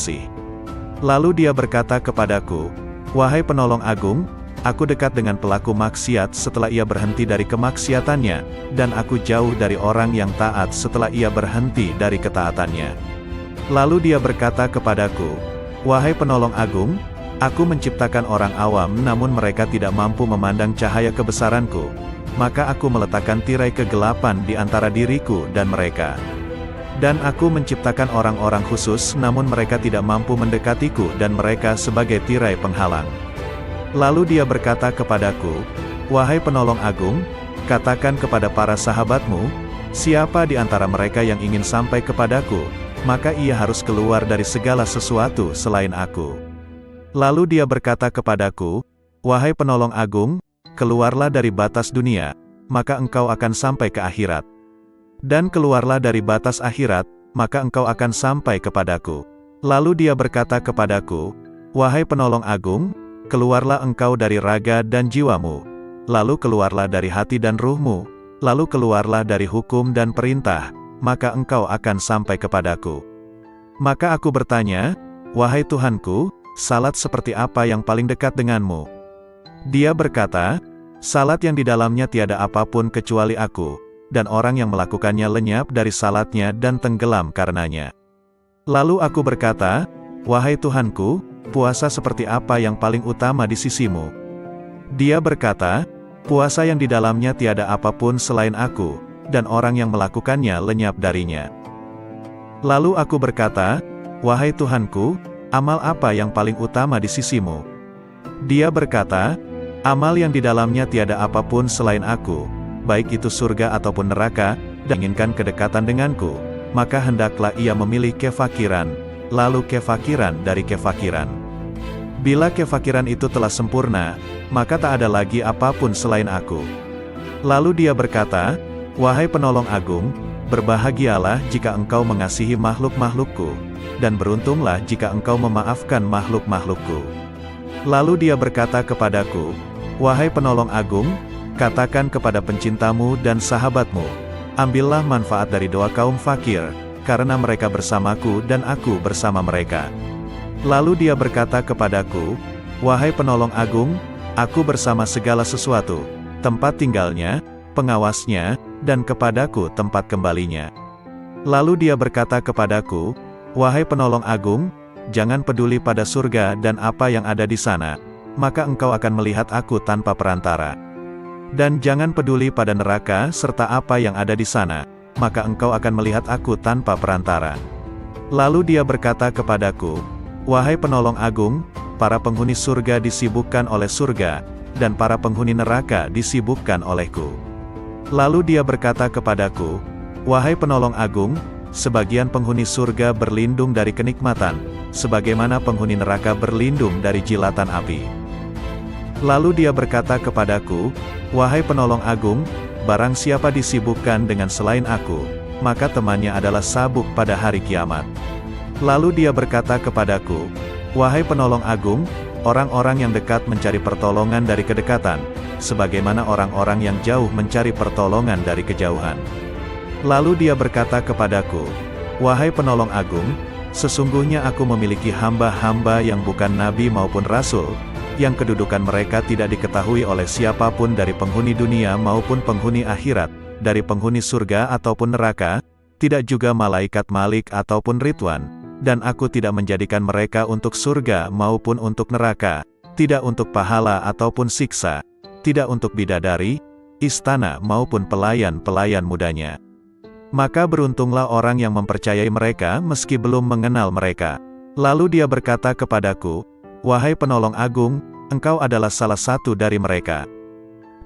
kasih. Lalu dia berkata kepadaku, "Wahai penolong agung, aku dekat dengan pelaku maksiat setelah ia berhenti dari kemaksiatannya, dan aku jauh dari orang yang taat setelah ia berhenti dari ketaatannya." Lalu dia berkata kepadaku, "Wahai penolong agung, aku menciptakan orang awam namun mereka tidak mampu memandang cahaya kebesaranku. Maka aku meletakkan tirai kegelapan di antara diriku dan mereka. Dan aku menciptakan orang-orang khusus namun mereka tidak mampu mendekatiku dan mereka sebagai tirai penghalang." Lalu dia berkata kepadaku, "Wahai penolong agung, katakan kepada para sahabatmu, siapa di antara mereka yang ingin sampai kepadaku, maka ia harus keluar dari segala sesuatu selain aku." Lalu dia berkata kepadaku, "Wahai penolong agung, keluarlah dari batas dunia, maka engkau akan sampai ke akhirat. Dan keluarlah dari batas akhirat, maka engkau akan sampai kepadaku." Lalu dia berkata kepadaku, "Wahai penolong agung, keluarlah engkau dari raga dan jiwamu, lalu keluarlah dari hati dan ruhmu, lalu keluarlah dari hukum dan perintah, maka engkau akan sampai kepadaku." Maka aku bertanya, "Wahai Tuhanku, salat seperti apa yang paling dekat denganmu?" Dia berkata, "Salat yang di dalamnya tiada apapun kecuali aku, dan orang yang melakukannya lenyap dari salatnya dan tenggelam karenanya." Lalu aku berkata, "Wahai Tuhanku, puasa seperti apa yang paling utama di sisimu?" Dia berkata, "Puasa yang di dalamnya tiada apapun selain aku, dan orang yang melakukannya lenyap darinya." Lalu aku berkata, "Wahai Tuhanku, amal apa yang paling utama di sisimu?" Dia berkata, "Amal yang di dalamnya tiada apapun selain aku, baik itu surga ataupun neraka, dan inginkan kedekatan denganku, maka hendaklah ia memilih kefakiran, lalu kefakiran dari kefakiran. Bila kefakiran itu telah sempurna, maka tak ada lagi apapun selain aku." Lalu dia berkata, "Wahai penolong agung, berbahagialah jika engkau mengasihi makhluk-makhlukku, dan beruntunglah jika engkau memaafkan makhluk-makhlukku." Lalu dia berkata kepadaku, "Wahai penolong agung, katakan kepada pencintamu dan sahabatmu, ambillah manfaat dari doa kaum fakir, karena mereka bersamaku dan aku bersama mereka." Lalu dia berkata kepadaku, "Wahai penolong agung, aku bersama segala sesuatu, tempat tinggalnya, pengawasnya, dan kepadaku tempat kembalinya." Lalu dia berkata kepadaku, "Wahai penolong agung, jangan peduli pada surga dan apa yang ada di sana, maka engkau akan melihat aku tanpa perantara. Dan jangan peduli pada neraka serta apa yang ada di sana, maka engkau akan melihat aku tanpa perantara." Lalu dia berkata kepadaku, "Wahai penolong agung, para penghuni surga disibukkan oleh surga, dan para penghuni neraka disibukkan olehku." Lalu dia berkata kepadaku, "Wahai penolong agung, sebagian penghuni surga berlindung dari kenikmatan, sebagaimana penghuni neraka berlindung dari jilatan api." Lalu dia berkata kepadaku, "Wahai penolong agung, barang siapa disibukkan dengan selain aku, maka temannya adalah sabuk pada hari kiamat." Lalu dia berkata kepadaku, "Wahai penolong agung, orang-orang yang dekat mencari pertolongan dari kedekatan, sebagaimana orang-orang yang jauh mencari pertolongan dari kejauhan." Lalu dia berkata kepadaku, "Wahai penolong agung, sesungguhnya aku memiliki hamba-hamba yang bukan nabi maupun rasul, yang kedudukan mereka tidak diketahui oleh siapapun dari penghuni dunia maupun penghuni akhirat, dari penghuni surga ataupun neraka, tidak juga malaikat Malik ataupun Ridwan, dan aku tidak menjadikan mereka untuk surga maupun untuk neraka, tidak untuk pahala ataupun siksa, tidak untuk bidadari, istana maupun pelayan-pelayan mudanya. Maka beruntunglah orang yang mempercayai mereka meski belum mengenal mereka." Lalu dia berkata kepadaku, "Wahai penolong agung, engkau adalah salah satu dari mereka.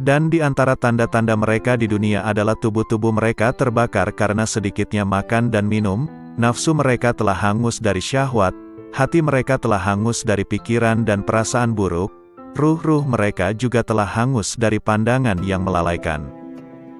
Dan di antara tanda-tanda mereka di dunia adalah tubuh-tubuh mereka terbakar karena sedikitnya makan dan minum, nafsu mereka telah hangus dari syahwat, hati mereka telah hangus dari pikiran dan perasaan buruk, ruh-ruh mereka juga telah hangus dari pandangan yang melalaikan.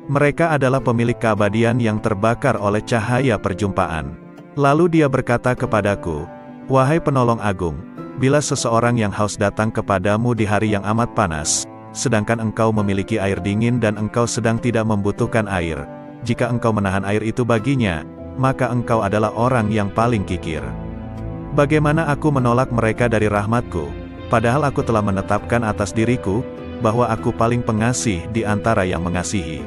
Mereka adalah pemilik keabadian yang terbakar oleh cahaya perjumpaan." Lalu dia berkata kepadaku, "Wahai penolong agung, bila seseorang yang haus datang kepadamu di hari yang amat panas, sedangkan engkau memiliki air dingin dan engkau sedang tidak membutuhkan air, jika engkau menahan air itu baginya, maka engkau adalah orang yang paling kikir. Bagaimana aku menolak mereka dari rahmatku, padahal aku telah menetapkan atas diriku, bahwa aku paling pengasih di antara yang mengasihi.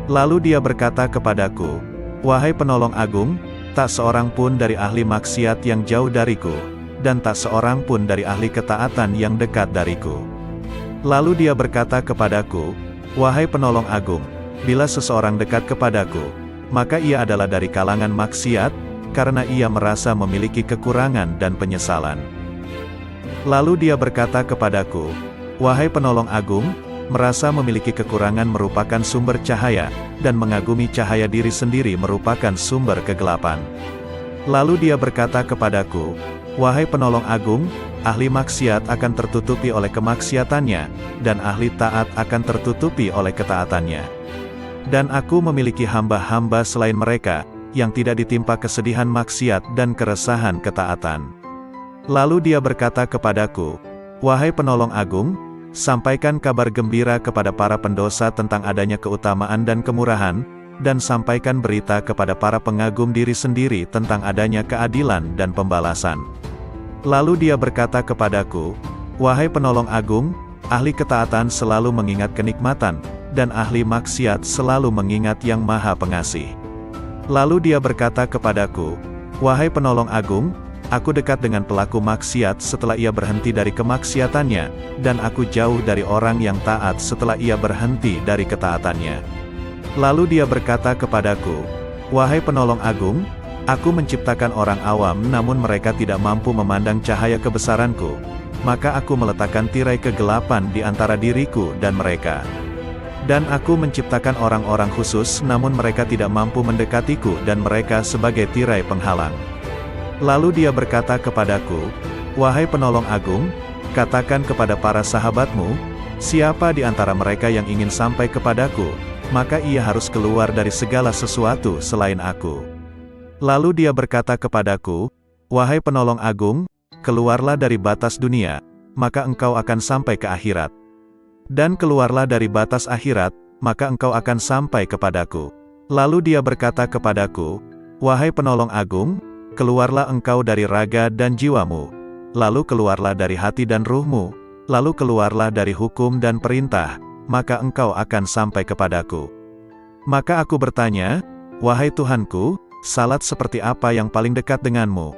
Lalu dia berkata kepadaku, "Wahai penolong agung, tak seorang pun dari ahli maksiat yang jauh dariku, dan tak seorang pun dari ahli ketaatan yang dekat dariku." Lalu dia berkata kepadaku, "Wahai penolong agung, bila seseorang dekat kepadaku, maka ia adalah dari kalangan maksiat, karena ia merasa memiliki kekurangan dan penyesalan." Lalu dia berkata kepadaku, "Wahai penolong agung, merasa memiliki kekurangan merupakan sumber cahaya, dan mengagumi cahaya diri sendiri merupakan sumber kegelapan." Lalu dia berkata kepadaku, "Wahai penolong agung, ahli maksiat akan tertutupi oleh kemaksiatannya, dan ahli taat akan tertutupi oleh ketaatannya. Dan aku memiliki hamba-hamba selain mereka, yang tidak ditimpa kesedihan maksiat dan keresahan ketaatan." Lalu dia berkata kepadaku, "Wahai penolong agung, sampaikan kabar gembira kepada para pendosa tentang adanya keutamaan dan kemurahan, dan sampaikan berita kepada para pengagum diri sendiri tentang adanya keadilan dan pembalasan." Lalu dia berkata kepadaku, "Wahai penolong agung, ahli ketaatan selalu mengingat kenikmatan, dan ahli maksiat selalu mengingat yang maha pengasih." Lalu dia berkata kepadaku, "Wahai penolong agung, aku dekat dengan pelaku maksiat setelah ia berhenti dari kemaksiatannya, dan aku jauh dari orang yang taat setelah ia berhenti dari ketaatannya." Lalu dia berkata kepadaku, "Wahai penolong agung, aku menciptakan orang awam namun mereka tidak mampu memandang cahaya kebesaranku, maka aku meletakkan tirai kegelapan di antara diriku dan mereka. Dan aku menciptakan orang-orang khusus namun mereka tidak mampu mendekatiku dan mereka sebagai tirai penghalang." Lalu dia berkata kepadaku, "Wahai penolong agung, katakan kepada para sahabatmu, siapa di antara mereka yang ingin sampai kepadaku, maka ia harus keluar dari segala sesuatu selain aku." Lalu dia berkata kepadaku, "Wahai penolong agung, keluarlah dari batas dunia, maka engkau akan sampai ke akhirat. Dan keluarlah dari batas akhirat, maka engkau akan sampai kepadaku." Lalu dia berkata kepadaku, "Wahai penolong agung, keluarlah engkau dari raga dan jiwamu, lalu keluarlah dari hati dan ruhmu, lalu keluarlah dari hukum dan perintah, maka engkau akan sampai kepadaku." Maka aku bertanya, "Wahai Tuhanku, salat seperti apa yang paling dekat denganmu?"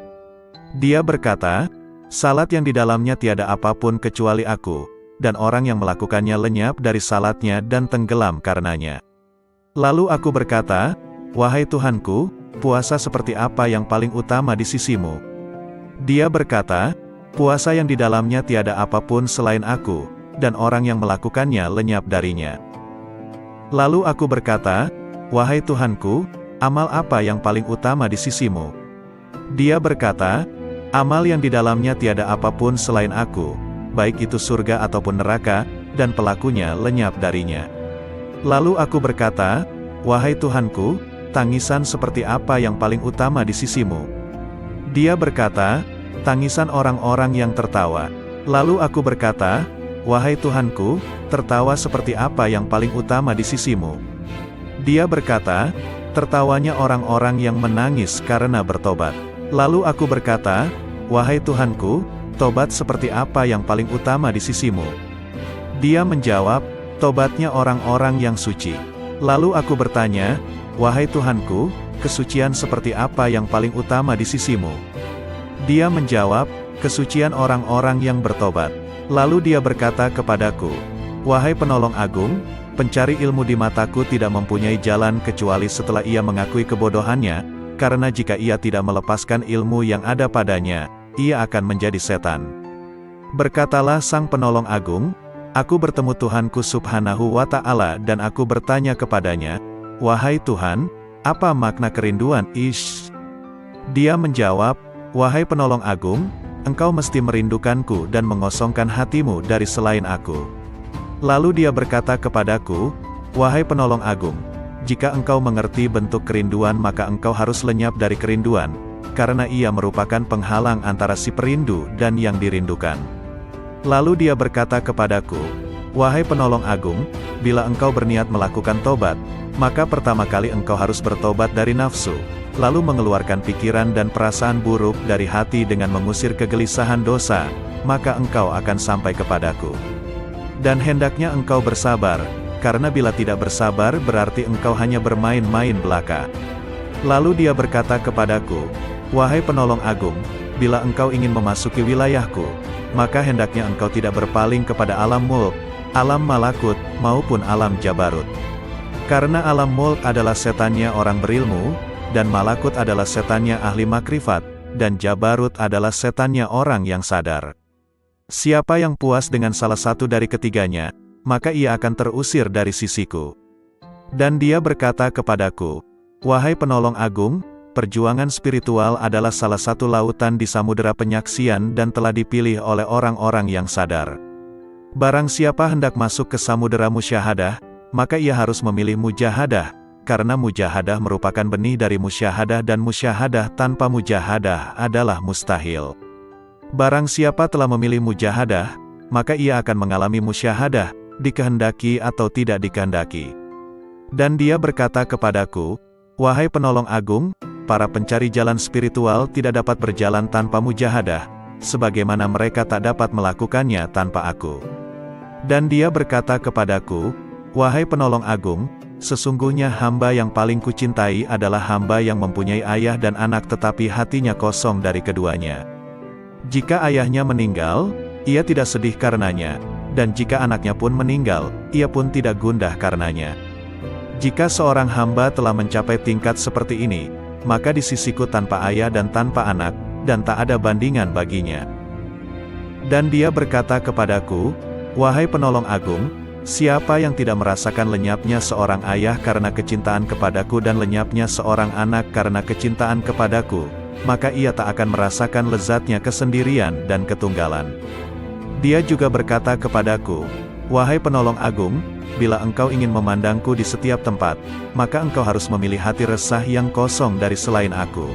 Dia berkata, "Salat yang di dalamnya tiada apapun kecuali aku, dan orang yang melakukannya lenyap dari salatnya dan tenggelam karenanya." Lalu aku berkata, "Wahai Tuhanku, puasa seperti apa yang paling utama di sisimu?" Dia berkata, "Puasa yang di dalamnya tiada apapun selain aku, dan orang yang melakukannya lenyap darinya." Lalu aku berkata, "Wahai Tuhanku, amal apa yang paling utama di sisimu?" Dia berkata, "Amal yang di dalamnya tiada apapun selain aku, baik itu surga ataupun neraka, dan pelakunya lenyap darinya." Lalu aku berkata, "Wahai Tuhanku, tangisan seperti apa yang paling utama di sisimu?" Dia berkata, "Tangisan orang-orang yang tertawa." Lalu aku berkata, "Wahai Tuhanku, tertawa seperti apa yang paling utama di sisimu?" Dia berkata, "Tertawanya orang-orang yang menangis karena bertobat." Lalu aku berkata, "Wahai Tuhanku, tobat seperti apa yang paling utama di sisimu?" Dia menjawab, "Tobatnya orang-orang yang suci." Lalu aku bertanya, "Wahai Tuhanku, kesucian seperti apa yang paling utama di sisimu?" Dia menjawab, "Kesucian orang-orang yang bertobat." Lalu dia berkata kepadaku, "Wahai penolong agung, pencari ilmu di mataku tidak mempunyai jalan kecuali setelah ia mengakui kebodohannya, karena jika ia tidak melepaskan ilmu yang ada padanya, ia akan menjadi setan." Berkatalah sang penolong agung, "Aku bertemu Tuhanku subhanahu wa ta'ala dan aku bertanya kepadanya, 'Wahai Tuhan, apa makna kerinduan?' Dia menjawab, 'Wahai penolong agung, engkau mesti merindukanku dan mengosongkan hatimu dari selain aku.' Lalu dia berkata kepadaku, 'Wahai penolong agung, jika engkau mengerti bentuk kerinduan maka engkau harus lenyap dari kerinduan, karena ia merupakan penghalang antara si perindu dan yang dirindukan.' Lalu dia berkata kepadaku, 'Wahai penolong agung, bila engkau berniat melakukan tobat, maka pertama kali engkau harus bertobat dari nafsu, lalu mengeluarkan pikiran dan perasaan buruk dari hati dengan mengusir kegelisahan dosa, maka engkau akan sampai kepadaku. Dan hendaknya engkau bersabar, karena bila tidak bersabar berarti engkau hanya bermain-main belaka. Lalu dia berkata kepadaku, wahai penolong agung, bila engkau ingin memasuki wilayahku, maka hendaknya engkau tidak berpaling kepada alam mulk, alam malakut, maupun alam jabarut. Karena alam mulk adalah setannya orang berilmu, dan malakut adalah setannya ahli makrifat, dan jabarut adalah setannya orang yang sadar. Siapa yang puas dengan salah satu dari ketiganya, maka ia akan terusir dari sisiku. Dan dia berkata kepadaku, wahai penolong agung, perjuangan spiritual adalah salah satu lautan di samudera penyaksian dan telah dipilih oleh orang-orang yang sadar. Barang siapa hendak masuk ke samudera musyahadah, maka ia harus memilih mujahadah, karena mujahadah merupakan benih dari musyahadah dan musyahadah tanpa mujahadah adalah mustahil. Barang siapa telah memilih mujahadah, maka ia akan mengalami musyahadah, dikehendaki atau tidak dikehendaki. Dan dia berkata kepadaku, wahai penolong agung, para pencari jalan spiritual tidak dapat berjalan tanpa mujahadah, sebagaimana mereka tak dapat melakukannya tanpa aku. Dan dia berkata kepadaku, wahai penolong agung, sesungguhnya hamba yang paling kucintai adalah hamba yang mempunyai ayah dan anak tetapi hatinya kosong dari keduanya. Jika ayahnya meninggal, ia tidak sedih karenanya, dan jika anaknya pun meninggal, ia pun tidak gundah karenanya. Jika seorang hamba telah mencapai tingkat seperti ini, maka di sisiku tanpa ayah dan tanpa anak, dan tak ada bandingan baginya. Dan dia berkata kepadaku, wahai penolong agung, siapa yang tidak merasakan lenyapnya seorang ayah karena kecintaan kepadaku dan lenyapnya seorang anak karena kecintaan kepadaku, maka ia tak akan merasakan lezatnya kesendirian dan ketunggalan. Dia juga berkata kepadaku, wahai penolong agung, bila engkau ingin memandangku di setiap tempat, maka engkau harus memilih hati resah yang kosong dari selain aku.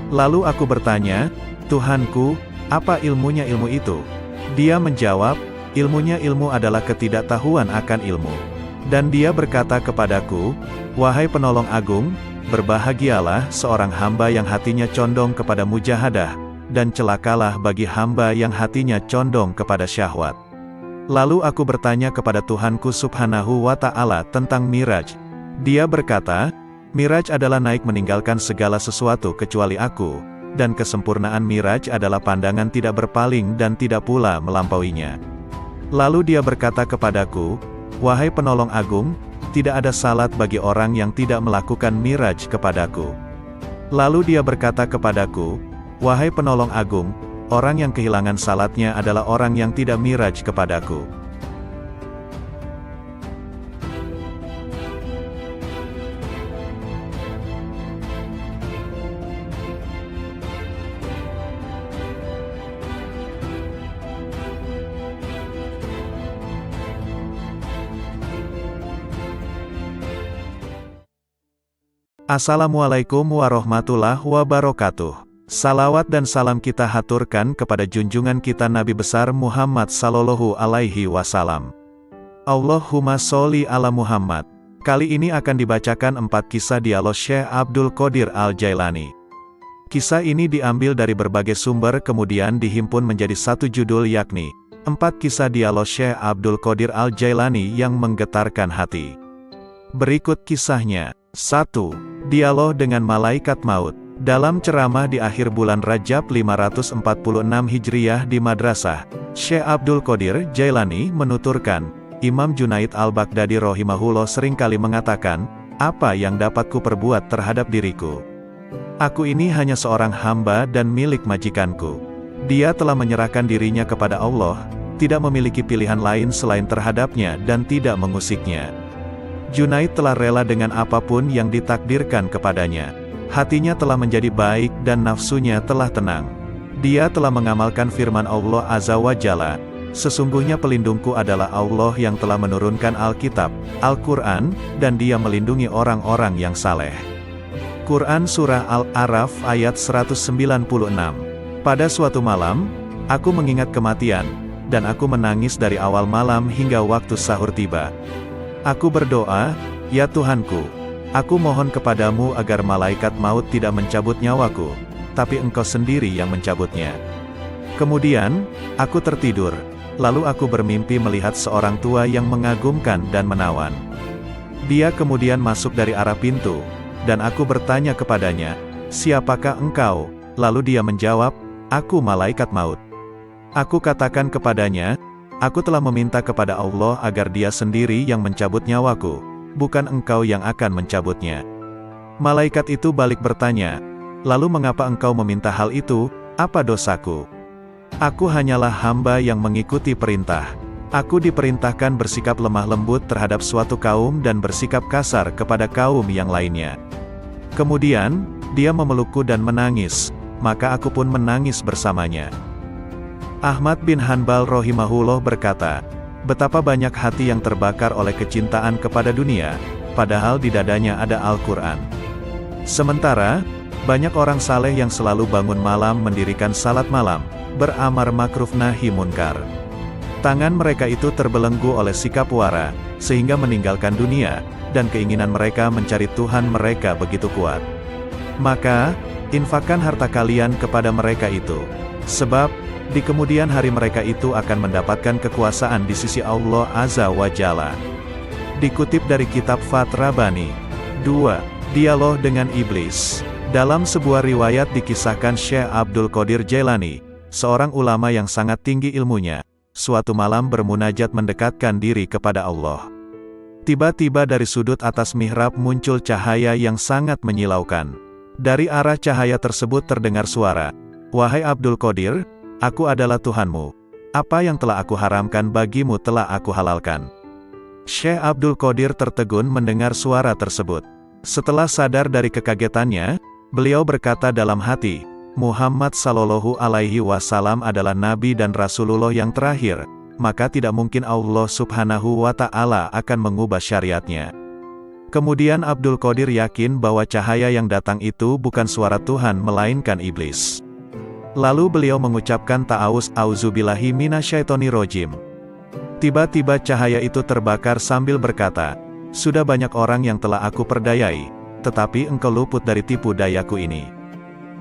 Lalu aku bertanya, Tuhanku, apa ilmunya ilmu itu? Dia menjawab, ilmunya ilmu adalah ketidaktahuan akan ilmu. Dan dia berkata kepadaku, wahai penolong agung, berbahagialah seorang hamba yang hatinya condong kepada mujahadah, dan celakalah bagi hamba yang hatinya condong kepada syahwat. Lalu aku bertanya kepada Tuhanku subhanahu wa ta'ala tentang Miraj. Dia berkata, Miraj adalah naik meninggalkan segala sesuatu kecuali aku, dan kesempurnaan Miraj adalah pandangan tidak berpaling dan tidak pula melampauinya. Lalu dia berkata kepadaku, wahai penolong agung, tidak ada salat bagi orang yang tidak melakukan Miraj kepadaku. Lalu dia berkata kepadaku, wahai penolong agung, orang yang kehilangan salatnya adalah orang yang tidak Miraj kepadaku. Assalamualaikum warahmatullahi wabarakatuh. Salawat dan salam kita haturkan kepada junjungan kita Nabi besar Muhammad sallallahu alaihi wasallam. Allahumma sholli ala Muhammad. Kali ini akan dibacakan 4 kisah dialog Syekh Abdul Qadir Al-Jailani. Kisah ini diambil dari berbagai sumber kemudian dihimpun menjadi satu judul yakni 4 kisah dialog Syekh Abdul Qadir Al-Jailani yang menggetarkan hati. Berikut kisahnya. 1. Dialog dengan Malaikat Maut. Dalam ceramah di akhir bulan Rajab 546 Hijriyah di Madrasah, Syekh Abdul Qadir Jailani menuturkan, Imam Junaid Al-Baghdadi rahimahullah seringkali mengatakan, apa yang dapat ku perbuat terhadap diriku? Aku ini hanya seorang hamba dan milik majikanku. Dia telah menyerahkan dirinya kepada Allah, tidak memiliki pilihan lain selain terhadapnya dan tidak mengusiknya. Junaid telah rela dengan apapun yang ditakdirkan kepadanya. Hatinya telah menjadi baik dan nafsunya telah tenang. Dia telah mengamalkan firman Allah Azza wa Jalla, sesungguhnya pelindungku adalah Allah yang telah menurunkan Alkitab, Al-Quran, dan dia melindungi orang-orang yang saleh. Quran Surah Al-A'raf ayat 196. Pada suatu malam, aku mengingat kematian, dan aku menangis dari awal malam hingga waktu sahur tiba. Aku berdoa, ya Tuhanku, Aku mohon kepadamu agar malaikat maut tidak mencabut nyawaku, tapi engkau sendiri yang mencabutnya. Kemudian, aku tertidur, lalu aku bermimpi melihat seorang tua yang mengagumkan dan menawan. Dia kemudian masuk dari arah pintu, dan aku bertanya kepadanya, "Siapakah engkau?" Lalu dia menjawab, "Aku malaikat maut." Aku katakan kepadanya, "Aku telah meminta kepada Allah agar Dia sendiri yang mencabut nyawaku, bukan engkau yang akan mencabutnya." Malaikat itu balik bertanya, "Lalu mengapa engkau meminta hal itu? Apa dosaku? Aku hanyalah hamba yang mengikuti perintah. Aku diperintahkan bersikap lemah lembut terhadap suatu kaum dan bersikap kasar kepada kaum yang lainnya." Kemudian, dia memelukku dan menangis, maka aku pun menangis bersamanya. Ahmad bin Hanbal rahimahullah berkata, betapa banyak hati yang terbakar oleh kecintaan kepada dunia, padahal di dadanya ada Al-Quran. Sementara, banyak orang saleh yang selalu bangun malam mendirikan salat malam, beramar makruf nahi munkar. Tangan mereka itu terbelenggu oleh sikap wara, sehingga meninggalkan dunia, dan keinginan mereka mencari Tuhan mereka begitu kuat. Maka, infakkan harta kalian kepada mereka itu. Sebab, di kemudian hari mereka itu akan mendapatkan kekuasaan di sisi Allah Azza wa Jalla. Dikutip dari kitab Fath Rabbani. 2. Dialog dengan Iblis. Dalam sebuah riwayat dikisahkan Syekh Abdul Qadir Jailani, seorang ulama yang sangat tinggi ilmunya, suatu malam bermunajat mendekatkan diri kepada Allah. Tiba-tiba dari sudut atas mihrab muncul cahaya yang sangat menyilaukan. Dari arah cahaya tersebut terdengar suara, "Wahai Abdul Qadir, aku adalah Tuhanmu. Apa yang telah aku haramkan bagimu telah aku halalkan." Syekh Abdul Qadir tertegun mendengar suara tersebut. Setelah sadar dari kekagetannya, beliau berkata dalam hati, Muhammad Sallallahu Alaihi Wasallam adalah Nabi dan Rasulullah yang terakhir, maka tidak mungkin Allah Subhanahu wa Ta'ala akan mengubah syariatnya. Kemudian Abdul Qadir yakin bahwa cahaya yang datang itu bukan suara Tuhan melainkan iblis. Lalu beliau mengucapkan ta'awuz, auzubillahi minasyaitonirrajim. Tiba-tiba cahaya itu terbakar sambil berkata, "Sudah banyak orang yang telah aku perdayai, tetapi engkau luput dari tipu dayaku ini."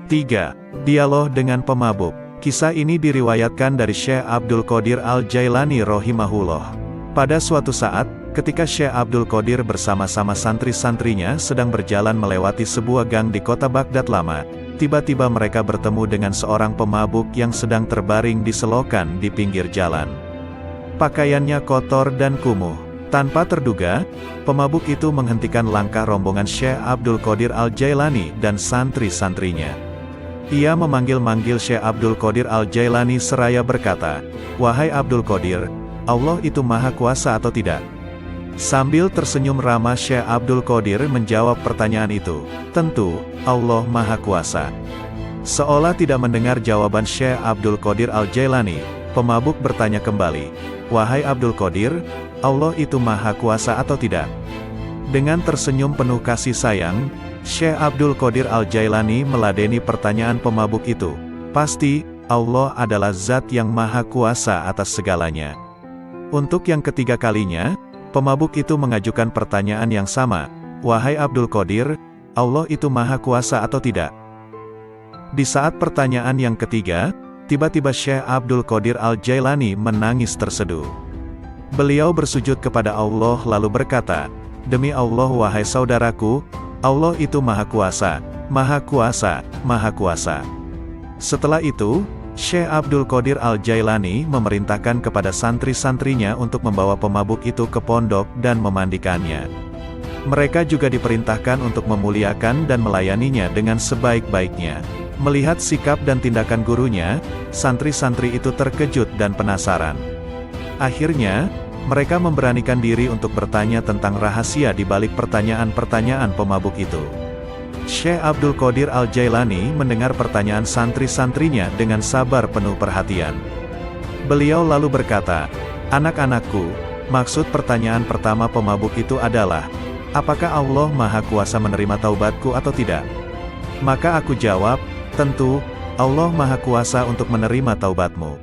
3. Dialog dengan pemabuk. Kisah ini diriwayatkan dari Syekh Abdul Qadir Al-Jailani rahimahullah. Pada suatu saat, ketika Syekh Abdul Qadir bersama-sama santri-santrinya sedang berjalan melewati sebuah gang di kota Baghdad lama, tiba-tiba mereka bertemu dengan seorang pemabuk yang sedang terbaring di selokan di pinggir jalan. Pakaiannya kotor dan kumuh. Tanpa terduga, pemabuk itu menghentikan langkah rombongan Syekh Abdul Qadir Al-Jailani dan santri-santrinya. Ia memanggil-manggil Syekh Abdul Qadir Al-Jailani seraya berkata, "Wahai Abdul Qadir, Allah itu maha kuasa atau tidak?" Sambil tersenyum ramah Syekh Abdul Qadir menjawab pertanyaan itu, "Tentu, Allah maha kuasa." Seolah tidak mendengar jawaban Syekh Abdul Qadir Al-Jailani, pemabuk bertanya kembali, "Wahai Abdul Qadir, Allah itu maha kuasa atau tidak?" Dengan tersenyum penuh kasih sayang, Syekh Abdul Qadir Al-Jailani meladeni pertanyaan pemabuk itu. Pasti, Allah adalah zat yang maha kuasa atas segalanya. Untuk yang ketiga kalinya, pemabuk itu mengajukan pertanyaan yang sama. "Wahai Abdul Qadir, Allah itu maha kuasa atau tidak?" Di saat pertanyaan yang ketiga, tiba-tiba Syekh Abdul Qadir Al-Jailani menangis terseduh. Beliau bersujud kepada Allah lalu berkata, "Demi Allah wahai saudaraku, Allah itu maha kuasa, maha kuasa, maha kuasa." Setelah itu, Syekh Abdul Qadir Al-Jailani memerintahkan kepada santri-santrinya untuk membawa pemabuk itu ke pondok dan memandikannya. Mereka juga diperintahkan untuk memuliakan dan melayaninya dengan sebaik-baiknya. Melihat sikap dan tindakan gurunya, santri-santri itu terkejut dan penasaran. Akhirnya, mereka memberanikan diri untuk bertanya tentang rahasia di balik pertanyaan-pertanyaan pemabuk itu. Syekh Abdul Qadir Al-Jailani mendengar pertanyaan santri-santrinya dengan sabar penuh perhatian. Beliau lalu berkata, "Anak-anakku, maksud pertanyaan pertama pemabuk itu adalah, apakah Allah maha kuasa menerima taubatku atau tidak?" Maka aku jawab, "Tentu, Allah maha kuasa untuk menerima taubatmu."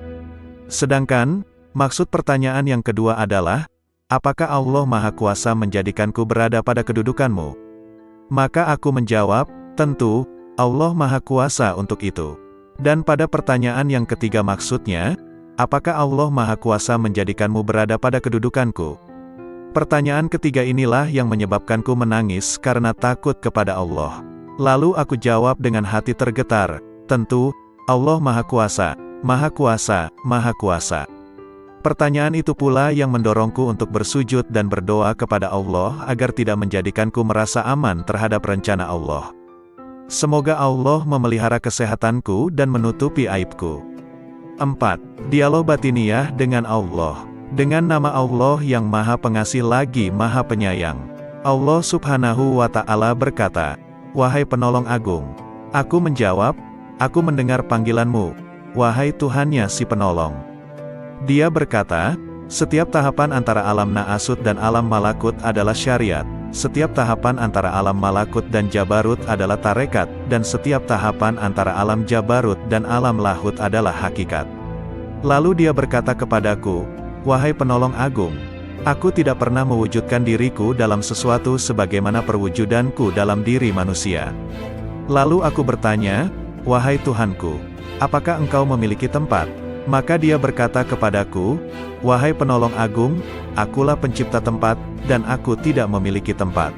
Sedangkan, maksud pertanyaan yang kedua adalah, apakah Allah maha kuasa menjadikanku berada pada kedudukanmu? Maka aku menjawab, tentu, Allah Maha Kuasa untuk itu. Dan pada pertanyaan yang ketiga maksudnya, apakah Allah Maha Kuasa menjadikanmu berada pada kedudukanku? Pertanyaan ketiga inilah yang menyebabkanku menangis karena takut kepada Allah. Lalu aku jawab dengan hati tergetar, tentu, Allah Maha Kuasa, Maha Kuasa, Maha Kuasa. Pertanyaan itu pula yang mendorongku untuk bersujud dan berdoa kepada Allah agar tidak menjadikanku merasa aman terhadap rencana Allah. Semoga Allah memelihara kesehatanku dan menutupi aibku. 4. Dialog batiniah dengan Allah. Dengan nama Allah yang Maha Pengasih lagi Maha Penyayang. Allah Subhanahu wa Ta'ala berkata, "Wahai penolong agung." Aku menjawab, "Aku mendengar panggilanmu, wahai Tuhannya si penolong." Dia berkata, "Setiap tahapan antara alam Naasut dan alam Malakut adalah syariat. Setiap tahapan antara alam Malakut dan Jabarut adalah tarekat, dan setiap tahapan antara alam Jabarut dan alam Lahut adalah hakikat." Lalu dia berkata kepadaku, "Wahai penolong agung, aku tidak pernah mewujudkan diriku dalam sesuatu sebagaimana perwujudanku dalam diri manusia." Lalu aku bertanya, "Wahai Tuhanku, apakah engkau memiliki tempat?" Maka dia berkata kepadaku, "Wahai penolong agung, akulah pencipta tempat, dan aku tidak memiliki tempat."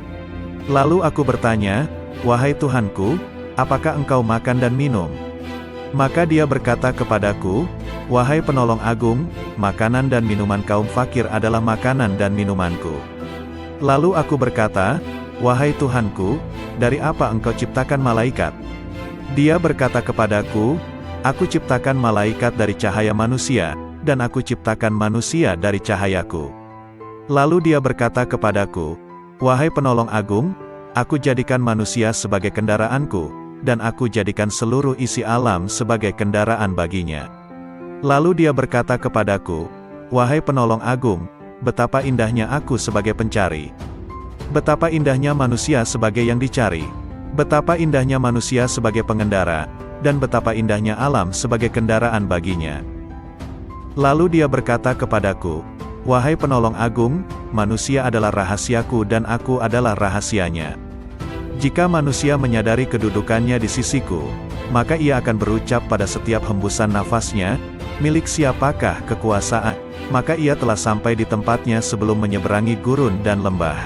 Lalu aku bertanya, "Wahai Tuhanku, apakah engkau makan dan minum?" Maka dia berkata kepadaku, "Wahai penolong agung, makanan dan minuman kaum fakir adalah makanan dan minumanku." Lalu aku berkata, "Wahai Tuhanku, dari apa engkau ciptakan malaikat?" Dia berkata kepadaku, "Aku ciptakan malaikat dari cahaya manusia, dan aku ciptakan manusia dari cahayaku." Lalu dia berkata kepadaku, "Wahai penolong agung, aku jadikan manusia sebagai kendaraanku, dan aku jadikan seluruh isi alam sebagai kendaraan baginya." Lalu dia berkata kepadaku, "Wahai penolong agung, betapa indahnya aku sebagai pencari. Betapa indahnya manusia sebagai yang dicari. Betapa indahnya manusia sebagai pengendara, dan betapa indahnya alam sebagai kendaraan baginya." Lalu dia berkata kepadaku, "Wahai penolong agung, manusia adalah rahasiaku dan aku adalah rahasianya. Jika manusia menyadari kedudukannya di sisiku, maka ia akan berucap pada setiap hembusan nafasnya, 'Milik siapakah kekuasaan?' Maka ia telah sampai di tempatnya sebelum menyeberangi gurun dan lembah."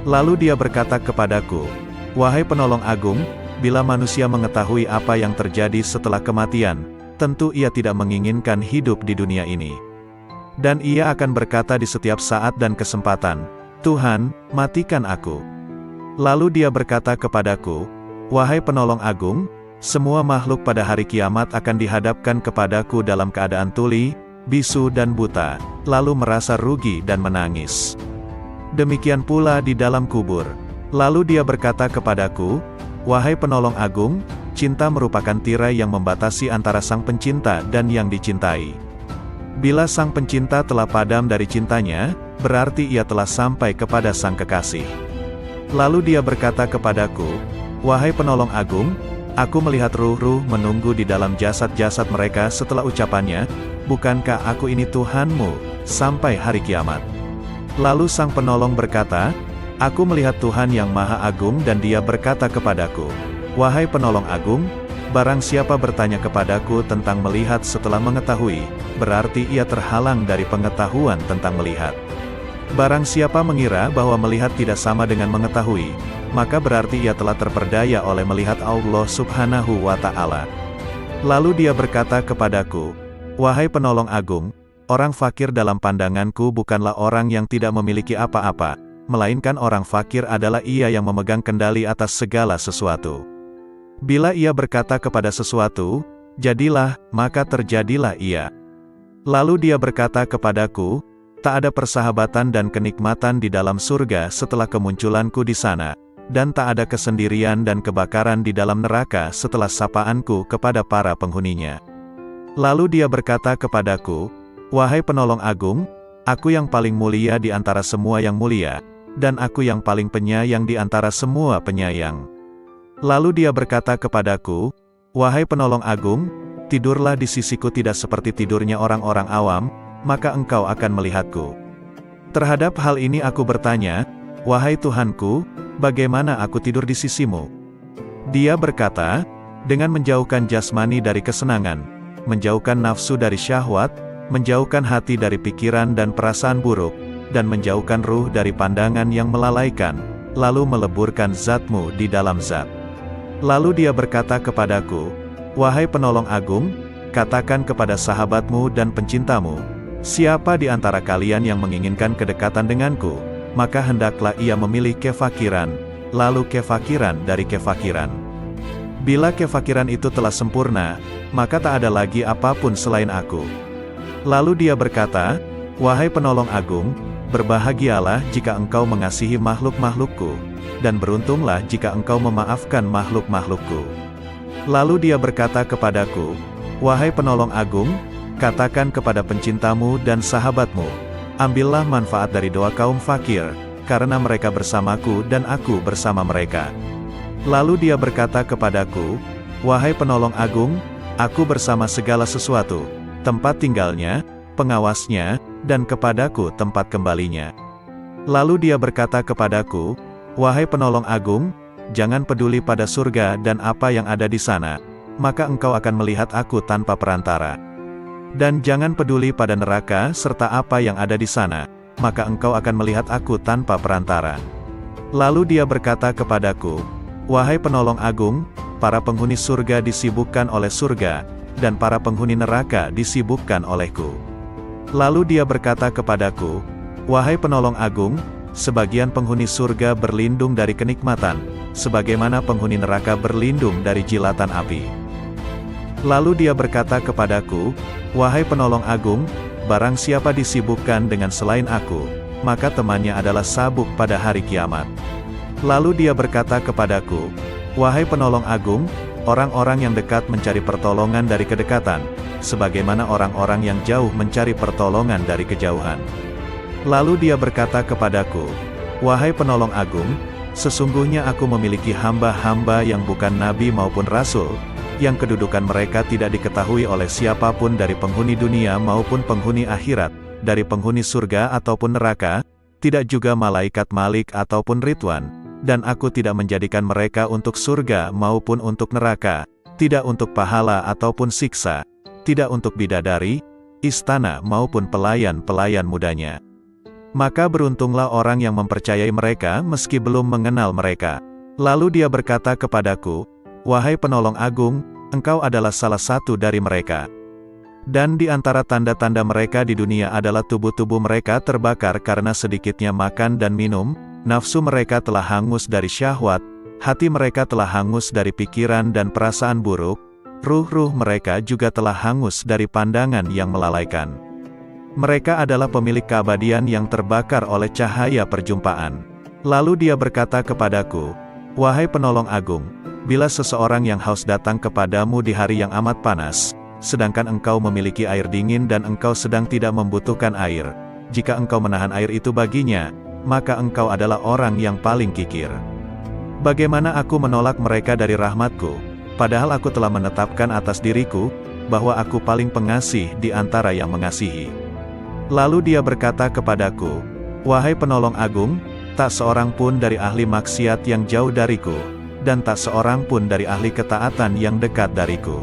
Lalu dia berkata kepadaku, "Wahai penolong agung, bila manusia mengetahui apa yang terjadi setelah kematian, tentu ia tidak menginginkan hidup di dunia ini. Dan ia akan berkata di setiap saat dan kesempatan, 'Tuhan, matikan aku.'" Lalu dia berkata kepadaku, "Wahai penolong agung, semua makhluk pada hari kiamat akan dihadapkan kepadaku dalam keadaan tuli, bisu dan buta, lalu merasa rugi dan menangis. Demikian pula di dalam kubur." Lalu dia berkata kepadaku, "Wahai penolong agung, cinta merupakan tirai yang membatasi antara sang pencinta dan yang dicintai. Bila sang pencinta telah padam dari cintanya, berarti ia telah sampai kepada sang kekasih." Lalu dia berkata kepadaku, "Wahai penolong agung, aku melihat ruh-ruh menunggu di dalam jasad-jasad mereka setelah ucapannya, 'Bukankah aku ini Tuhanmu, sampai hari kiamat?'" Lalu sang penolong berkata, "Aku melihat Tuhan yang Maha Agung dan Dia berkata kepadaku, 'Wahai penolong agung, barang siapa bertanya kepadaku tentang melihat setelah mengetahui, berarti ia terhalang dari pengetahuan tentang melihat. Barang siapa mengira bahwa melihat tidak sama dengan mengetahui, maka berarti ia telah terperdaya oleh melihat Allah Subhanahu wa Ta'ala.'" Lalu dia berkata kepadaku, "Wahai penolong agung, orang fakir dalam pandanganku bukanlah orang yang tidak memiliki apa-apa, melainkan orang fakir adalah ia yang memegang kendali atas segala sesuatu. Bila ia berkata kepada sesuatu, 'Jadilah,' maka terjadilah ia." Lalu dia berkata kepadaku, "Tak ada persahabatan dan kenikmatan di dalam surga setelah kemunculanku di sana, dan tak ada kesendirian dan kebakaran di dalam neraka setelah sapaanku kepada para penghuninya." Lalu dia berkata kepadaku, "Wahai penolong agung, aku yang paling mulia di antara semua yang mulia, dan aku yang paling penyayang di antara semua penyayang." Lalu dia berkata kepadaku, "Wahai penolong agung, tidurlah di sisiku tidak seperti tidurnya orang-orang awam, maka engkau akan melihatku." Terhadap hal ini aku bertanya, "Wahai Tuhanku, bagaimana aku tidur di sisimu?" Dia berkata, "Dengan menjauhkan jasmani dari kesenangan, menjauhkan nafsu dari syahwat, menjauhkan hati dari pikiran dan perasaan buruk, dan menjauhkan ruh dari pandangan yang melalaikan, lalu meleburkan zatmu di dalam zat." Lalu dia berkata kepadaku, "Wahai penolong agung, katakan kepada sahabatmu dan pencintamu, siapa di antara kalian yang menginginkan kedekatan denganku, maka hendaklah ia memilih kefakiran, lalu kefakiran dari kefakiran. Bila kefakiran itu telah sempurna, maka tak ada lagi apapun selain aku." Lalu dia berkata, "Wahai penolong agung, berbahagialah jika engkau mengasihi makhluk-makhlukku, dan beruntunglah jika engkau memaafkan makhluk-makhlukku." Lalu dia berkata kepadaku, "Wahai penolong agung, katakan kepada pencintamu dan sahabatmu, ambillah manfaat dari doa kaum fakir, karena mereka bersamaku dan aku bersama mereka." Lalu dia berkata kepadaku, "Wahai penolong agung, aku bersama segala sesuatu, tempat tinggalnya, pengawasnya, dan kepadaku tempat kembalinya." Lalu dia berkata kepadaku, "Wahai penolong agung, jangan peduli pada surga dan apa yang ada di sana, maka engkau akan melihat aku tanpa perantara. Dan jangan peduli pada neraka serta apa yang ada di sana, maka engkau akan melihat aku tanpa perantara." Lalu dia berkata kepadaku, "Wahai penolong agung, para penghuni surga disibukkan oleh surga, dan para penghuni neraka disibukkan olehku." Lalu dia berkata kepadaku, "Wahai penolong agung, sebagian penghuni surga berlindung dari kenikmatan, sebagaimana penghuni neraka berlindung dari jilatan api." Lalu dia berkata kepadaku, "Wahai penolong agung, barang siapa disibukkan dengan selain aku, maka temannya adalah sabuk pada hari kiamat." Lalu dia berkata kepadaku, "Wahai penolong agung, orang-orang yang dekat mencari pertolongan dari kedekatan, sebagaimana orang-orang yang jauh mencari pertolongan dari kejauhan." Lalu dia berkata kepadaku, "Wahai penolong agung, sesungguhnya aku memiliki hamba-hamba yang bukan nabi maupun rasul, yang kedudukan mereka tidak diketahui oleh siapapun dari penghuni dunia maupun penghuni akhirat, dari penghuni surga ataupun neraka, tidak juga malaikat Malik ataupun Ridwan, dan aku tidak menjadikan mereka untuk surga maupun untuk neraka, tidak untuk pahala ataupun siksa, tidak untuk bidadari, istana maupun pelayan-pelayan mudanya. Maka beruntunglah orang yang mempercayai mereka meski belum mengenal mereka." Lalu dia berkata kepadaku, "Wahai penolong agung, engkau adalah salah satu dari mereka. Dan di antara tanda-tanda mereka di dunia adalah tubuh-tubuh mereka terbakar karena sedikitnya makan dan minum, nafsu mereka telah hangus dari syahwat, hati mereka telah hangus dari pikiran dan perasaan buruk, ruh-ruh mereka juga telah hangus dari pandangan yang melalaikan. Mereka adalah pemilik keabadian yang terbakar oleh cahaya perjumpaan." Lalu dia berkata kepadaku, "Wahai penolong agung, bila seseorang yang haus datang kepadamu di hari yang amat panas, sedangkan engkau memiliki air dingin dan engkau sedang tidak membutuhkan air, jika engkau menahan air itu baginya, maka engkau adalah orang yang paling kikir. Bagaimana aku menolak mereka dari rahmatku, padahal aku telah menetapkan atas diriku, bahwa aku paling pengasih di antara yang mengasihi." Lalu dia berkata kepadaku, "Wahai penolong agung, tak seorang pun dari ahli maksiat yang jauh dariku, dan tak seorang pun dari ahli ketaatan yang dekat dariku."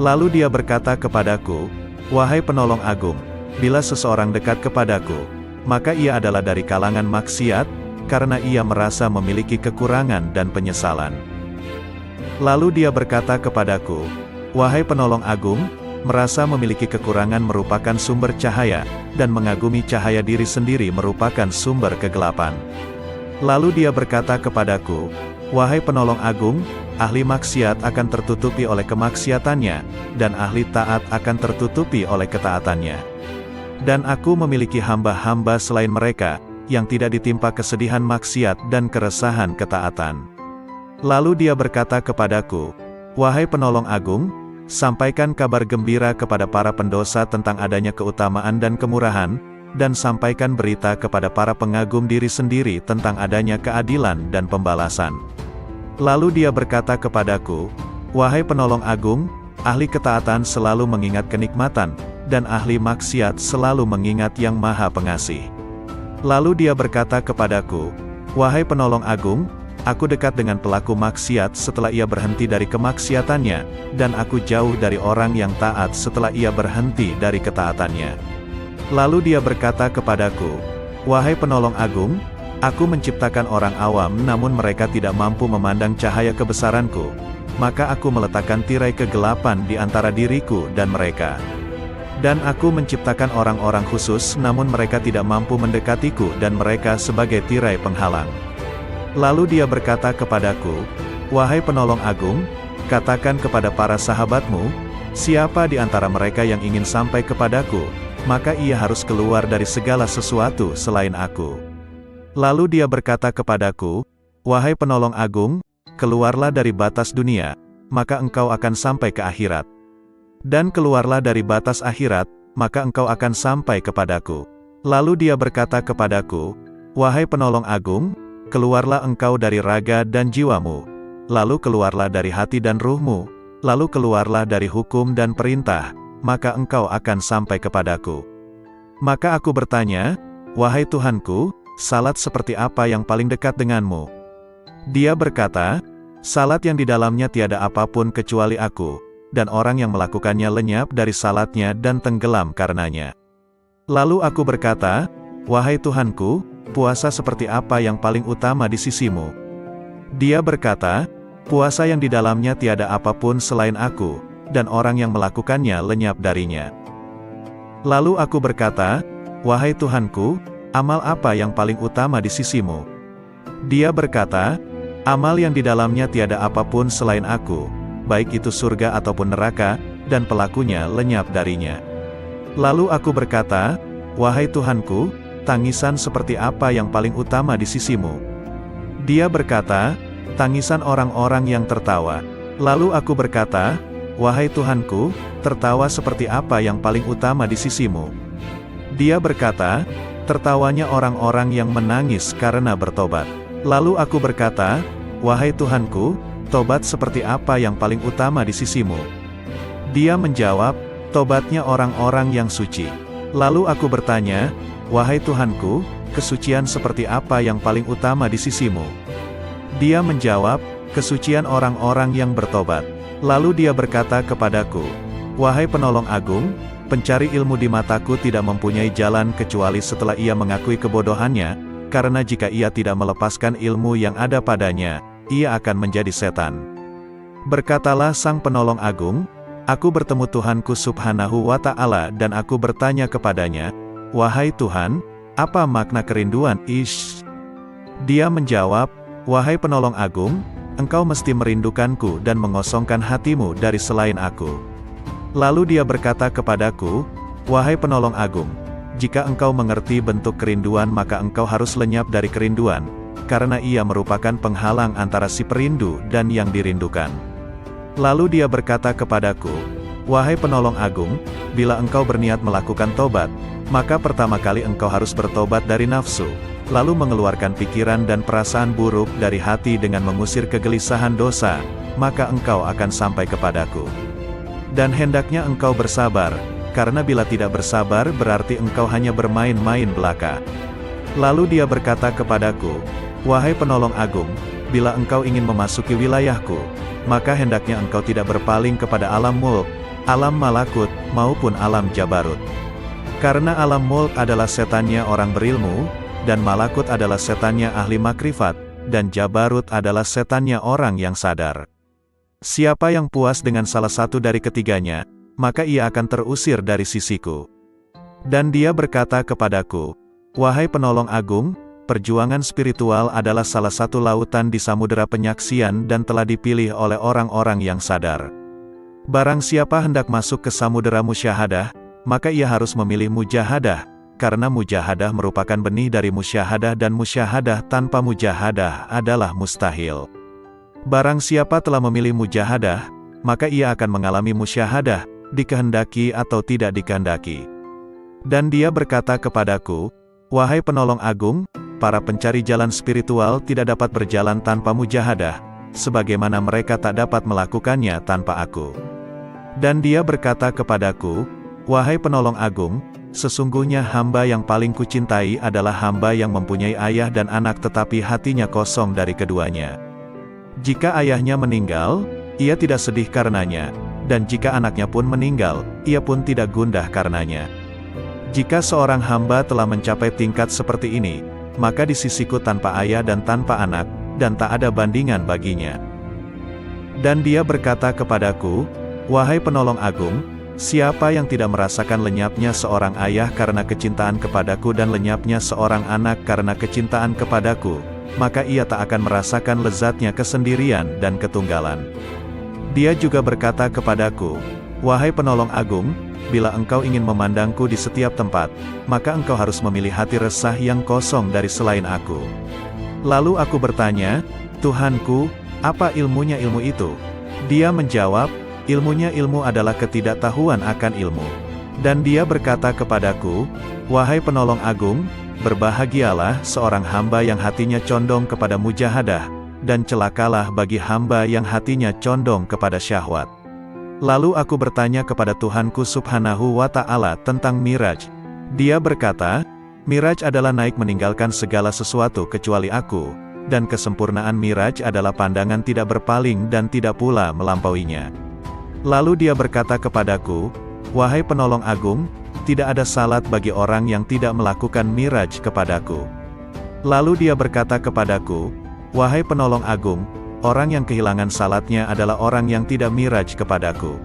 Lalu dia berkata kepadaku, "Wahai penolong agung, bila seseorang dekat kepadaku, maka ia adalah dari kalangan maksiat, karena ia merasa memiliki kekurangan dan penyesalan." Lalu dia berkata kepadaku, "Wahai penolong agung, merasa memiliki kekurangan merupakan sumber cahaya, dan mengagumi cahaya diri sendiri merupakan sumber kegelapan." Lalu dia berkata kepadaku, "Wahai penolong agung, ahli maksiat akan tertutupi oleh kemaksiatannya, dan ahli taat akan tertutupi oleh ketaatannya. Dan aku memiliki hamba-hamba selain mereka, yang tidak ditimpa kesedihan maksiat dan keresahan ketaatan." Lalu dia berkata kepadaku, "Wahai penolong agung, sampaikan kabar gembira kepada para pendosa tentang adanya keutamaan dan kemurahan, dan sampaikan berita kepada para pengagum diri sendiri tentang adanya keadilan dan pembalasan." Lalu dia berkata kepadaku, "Wahai penolong agung, ahli ketaatan selalu mengingat kenikmatan, dan ahli maksiat selalu mengingat yang Maha Pengasih." Lalu dia berkata kepadaku, Wahai penolong agung, aku dekat dengan pelaku maksiat setelah ia berhenti dari kemaksiatannya, dan aku jauh dari orang yang taat setelah ia berhenti dari ketaatannya. Lalu dia berkata kepadaku, wahai penolong agung, aku menciptakan orang awam namun mereka tidak mampu memandang cahaya kebesaranku, maka aku meletakkan tirai kegelapan di antara diriku dan mereka. Dan aku menciptakan orang-orang khusus namun mereka tidak mampu mendekatiku dan mereka sebagai tirai penghalang. Lalu dia berkata kepadaku, wahai penolong agung, katakan kepada para sahabatmu, siapa di antara mereka yang ingin sampai kepadaku, maka ia harus keluar dari segala sesuatu selain aku. Lalu dia berkata kepadaku, wahai penolong agung, keluarlah dari batas dunia, maka engkau akan sampai ke akhirat. Dan keluarlah dari batas akhirat, maka engkau akan sampai kepadaku. Lalu dia berkata kepadaku, wahai penolong agung, keluarlah engkau dari raga dan jiwamu, lalu keluarlah dari hati dan ruhmu, lalu keluarlah dari hukum dan perintah, maka engkau akan sampai kepadaku. Maka aku bertanya, wahai Tuhanku, salat seperti apa yang paling dekat denganmu? Dia berkata, salat yang di dalamnya tiada apapun kecuali aku, dan orang yang melakukannya lenyap dari salatnya dan tenggelam karenanya. Lalu aku berkata, wahai Tuhanku, puasa seperti apa yang paling utama di sisimu? Dia berkata, puasa yang di dalamnya tiada apapun selain aku, dan orang yang melakukannya lenyap darinya. Lalu aku berkata, wahai Tuhanku, amal apa yang paling utama di sisimu? Dia berkata, amal yang di dalamnya tiada apapun selain aku, baik itu surga ataupun neraka, dan pelakunya lenyap darinya. Lalu aku berkata, wahai Tuhanku, tangisan seperti apa yang paling utama di sisimu? Dia berkata, tangisan orang-orang yang tertawa. Lalu aku berkata, wahai Tuhanku, tertawa seperti apa yang paling utama di sisimu? Dia berkata, tertawanya orang-orang yang menangis karena bertobat. Lalu aku berkata, wahai Tuhanku, tobat seperti apa yang paling utama di sisimu? Dia menjawab, tobatnya orang-orang yang suci. Lalu aku bertanya, wahai Tuhanku, kesucian seperti apa yang paling utama di sisimu? Dia menjawab, kesucian orang-orang yang bertobat. Lalu dia berkata kepadaku, wahai penolong agung, pencari ilmu di mataku tidak mempunyai jalan kecuali setelah ia mengakui kebodohannya, karena jika ia tidak melepaskan ilmu yang ada padanya, ia akan menjadi setan. Berkatalah sang penolong agung, aku bertemu Tuhanku subhanahu wa ta'ala dan aku bertanya kepadanya, wahai Tuhan, apa makna kerinduan? Dia menjawab, wahai penolong agung, engkau mesti merindukanku dan mengosongkan hatimu dari selain aku. Lalu dia berkata kepadaku, wahai penolong agung, jika engkau mengerti bentuk kerinduan maka engkau harus lenyap dari kerinduan, karena ia merupakan penghalang antara si perindu dan yang dirindukan. Lalu dia berkata kepadaku, wahai penolong agung, bila engkau berniat melakukan tobat, maka pertama kali engkau harus bertobat dari nafsu, lalu mengeluarkan pikiran dan perasaan buruk dari hati dengan mengusir kegelisahan dosa, maka engkau akan sampai kepadaku. Dan hendaknya engkau bersabar, karena bila tidak bersabar berarti engkau hanya bermain-main belaka. Lalu dia berkata kepadaku, wahai penolong agung, bila engkau ingin memasuki wilayahku, maka hendaknya engkau tidak berpaling kepada alam mulk, alam malakut, maupun alam jabarut. Karena alam mulk adalah setannya orang berilmu, dan malakut adalah setannya ahli makrifat, dan jabarut adalah setannya orang yang sadar. Siapa yang puas dengan salah satu dari ketiganya, maka ia akan terusir dari sisiku. Dan dia berkata kepadaku, wahai penolong agung, perjuangan spiritual adalah salah satu lautan di samudera penyaksian dan telah dipilih oleh orang-orang yang sadar. Barang siapa hendak masuk ke samudera musyahadah, maka ia harus memilih mujahadah, karena mujahadah merupakan benih dari musyahadah dan musyahadah tanpa mujahadah adalah mustahil. Barang siapa telah memilih mujahadah, maka ia akan mengalami musyahadah, dikehendaki atau tidak dikehendaki. Dan dia berkata kepadaku, wahai penolong agung, para pencari jalan spiritual tidak dapat berjalan tanpa mujahadah, sebagaimana mereka tak dapat melakukannya tanpa aku. Dan dia berkata kepadaku, wahai penolong agung, sesungguhnya hamba yang paling kucintai adalah hamba yang mempunyai ayah dan anak tetapi hatinya kosong dari keduanya. Jika ayahnya meninggal, ia tidak sedih karenanya, dan jika anaknya pun meninggal, ia pun tidak gundah karenanya. Jika seorang hamba telah mencapai tingkat seperti ini, maka di sisiku tanpa ayah dan tanpa anak, dan tak ada bandingan baginya. Dan dia berkata kepadaku, "Wahai penolong agung, siapa yang tidak merasakan lenyapnya seorang ayah karena kecintaan kepadaku dan lenyapnya seorang anak karena kecintaan kepadaku, maka ia tak akan merasakan lezatnya kesendirian dan ketunggalan." Dia juga berkata kepadaku, "Wahai penolong agung, bila engkau ingin memandangku di setiap tempat, maka engkau harus memilih hati resah yang kosong dari selain aku." Lalu aku bertanya, "Tuhanku, apa ilmunya ilmu itu?" Dia menjawab, "Ilmunya ilmu adalah ketidaktahuan akan ilmu." Dan dia berkata kepadaku, "Wahai penolong agung, berbahagialah seorang hamba yang hatinya condong kepada mujahadah, dan celakalah bagi hamba yang hatinya condong kepada syahwat." Lalu aku bertanya kepada Tuhanku Subhanahu wa Ta'ala tentang Miraj. Dia berkata, "Miraj adalah naik meninggalkan segala sesuatu kecuali aku, dan kesempurnaan Miraj adalah pandangan tidak berpaling dan tidak pula melampauinya." Lalu dia berkata kepadaku, "Wahai penolong agung, tidak ada salat bagi orang yang tidak melakukan Miraj kepadaku." Lalu dia berkata kepadaku, "Wahai penolong agung, orang yang kehilangan salatnya adalah orang yang tidak Miraj kepadaku."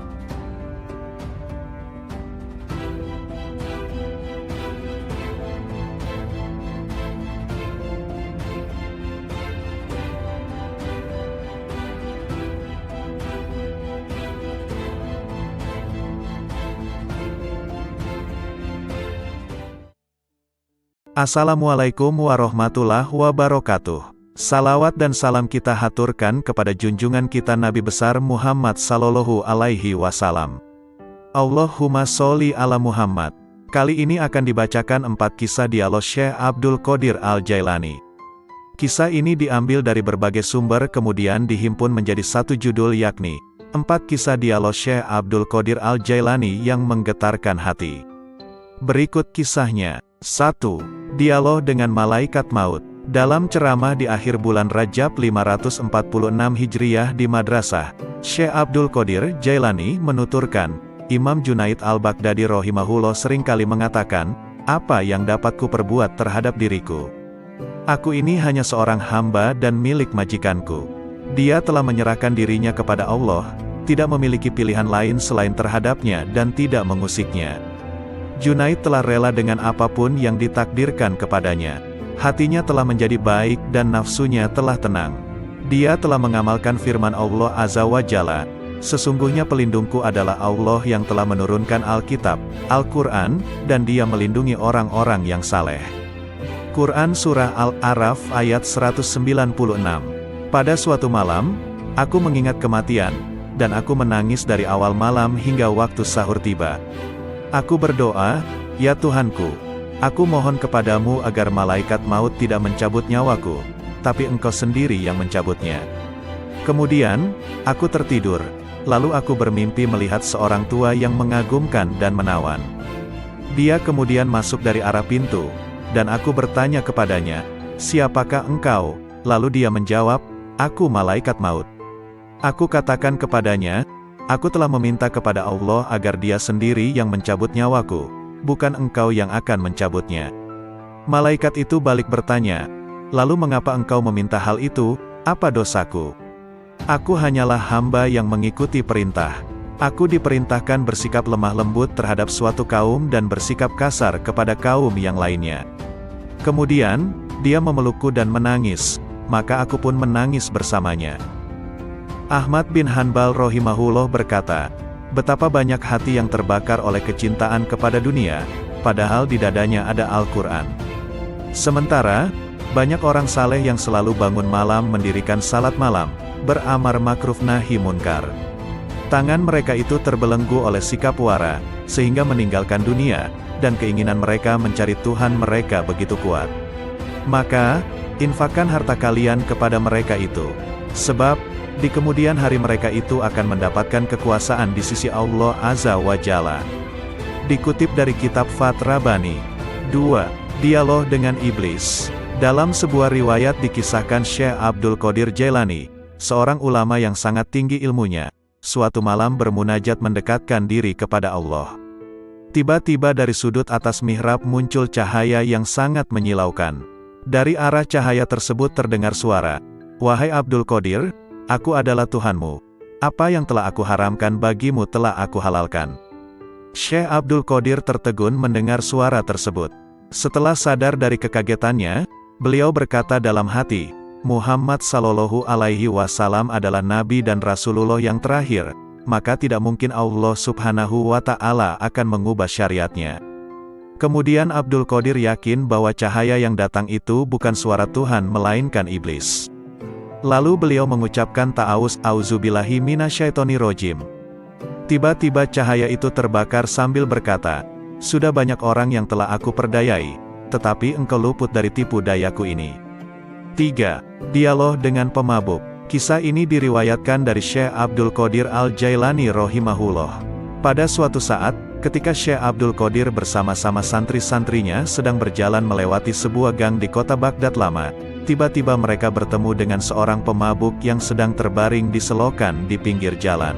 Assalamualaikum warahmatullahi wabarakatuh. Salawat dan salam kita haturkan kepada junjungan kita Nabi besar Muhammad sallallahu alaihi wasallam. Allahumma sholli ala Muhammad. Kali ini akan dibacakan 4 kisah dialog Syekh Abdul Qadir Al-Jailani. Kisah ini diambil dari berbagai sumber kemudian dihimpun menjadi satu judul yakni 4 kisah dialog Syekh Abdul Qadir Al-Jailani yang menggetarkan hati. Berikut kisahnya. 1. Dialog dengan Malaikat Maut. Dalam ceramah di akhir bulan Rajab 546 Hijriah di Madrasah, Syekh Abdul Qadir Jailani menuturkan, Imam Junaid Al-Baghdadi rahimahullah seringkali mengatakan, "Apa yang dapat ku perbuat terhadap diriku? Aku ini hanya seorang hamba dan milik majikanku. Dia telah menyerahkan dirinya kepada Allah, tidak memiliki pilihan lain selain terhadapnya dan tidak mengusiknya." Junaid telah rela dengan apapun yang ditakdirkan kepadanya. Hatinya telah menjadi baik dan nafsunya telah tenang. Dia telah mengamalkan firman Allah Azza wa Jalla, "Sesungguhnya pelindungku adalah Allah yang telah menurunkan Alkitab, Al-Quran, dan dia melindungi orang-orang yang saleh." Quran Surah Al-A'raf ayat 196. Pada suatu malam, aku mengingat kematian, dan aku menangis dari awal malam hingga waktu sahur tiba. Aku berdoa, "Ya Tuhanku, aku mohon kepadamu agar malaikat maut tidak mencabut nyawaku, tapi Engkau sendiri yang mencabutnya." Kemudian, aku tertidur, lalu aku bermimpi melihat seorang tua yang mengagumkan dan menawan. Dia kemudian masuk dari arah pintu, dan aku bertanya kepadanya, "Siapakah engkau?" Lalu dia menjawab, "Aku malaikat maut." Aku katakan kepadanya, "Aku telah meminta kepada Allah agar Dia sendiri yang mencabut nyawaku, bukan engkau yang akan mencabutnya." Malaikat itu balik bertanya, "Lalu mengapa engkau meminta hal itu? Apa dosaku? Aku hanyalah hamba yang mengikuti perintah. Aku diperintahkan bersikap lemah lembut terhadap suatu kaum dan bersikap kasar kepada kaum yang lainnya." Kemudian, dia memelukku dan menangis, maka aku pun menangis bersamanya. Ahmad bin Hanbal rahimahullah berkata, betapa banyak hati yang terbakar oleh kecintaan kepada dunia, padahal di dadanya ada Al-Quran. Sementara, banyak orang saleh yang selalu bangun malam mendirikan salat malam, beramar makruf nahi munkar. Tangan mereka itu terbelenggu oleh sikap wara, sehingga meninggalkan dunia, dan keinginan mereka mencari Tuhan mereka begitu kuat. Maka, infakkan harta kalian kepada mereka itu. Sebab, di kemudian hari mereka itu akan mendapatkan kekuasaan di sisi Allah Azza wa Jalla. Dikutip dari kitab Fath Rabbani. 2. Dialog dengan Iblis. Dalam sebuah riwayat dikisahkan Syekh Abdul Qadir Jailani, seorang ulama yang sangat tinggi ilmunya, suatu malam bermunajat mendekatkan diri kepada Allah. Tiba-tiba dari sudut atas mihrab muncul cahaya yang sangat menyilaukan. Dari arah cahaya tersebut terdengar suara, "Wahai Abdul Qadir, aku adalah Tuhanmu. Apa yang telah aku haramkan bagimu telah aku halalkan." Syekh Abdul Qadir tertegun mendengar suara tersebut. Setelah sadar dari kekagetannya, beliau berkata dalam hati, Muhammad Sallallahu Alaihi Wasallam adalah Nabi dan Rasulullah yang terakhir, maka tidak mungkin Allah Subhanahu wa Ta'ala akan mengubah syariatnya. Kemudian Abdul Qadir yakin bahwa cahaya yang datang itu bukan suara Tuhan melainkan iblis. Lalu beliau mengucapkan ta'awuz, auzubillahi minasyaitonirrajim. Tiba-tiba cahaya itu terbakar sambil berkata, "Sudah banyak orang yang telah aku perdayai, tetapi engkau luput dari tipu dayaku ini." 3. Dialog dengan pemabuk. Kisah ini diriwayatkan dari Syekh Abdul Qadir Al-Jailani rahimahullah. Pada suatu saat, ketika Syekh Abdul Qadir bersama-sama santri-santrinya sedang berjalan melewati sebuah gang di kota Baghdad lama, tiba-tiba mereka bertemu dengan seorang pemabuk yang sedang terbaring di selokan di pinggir jalan.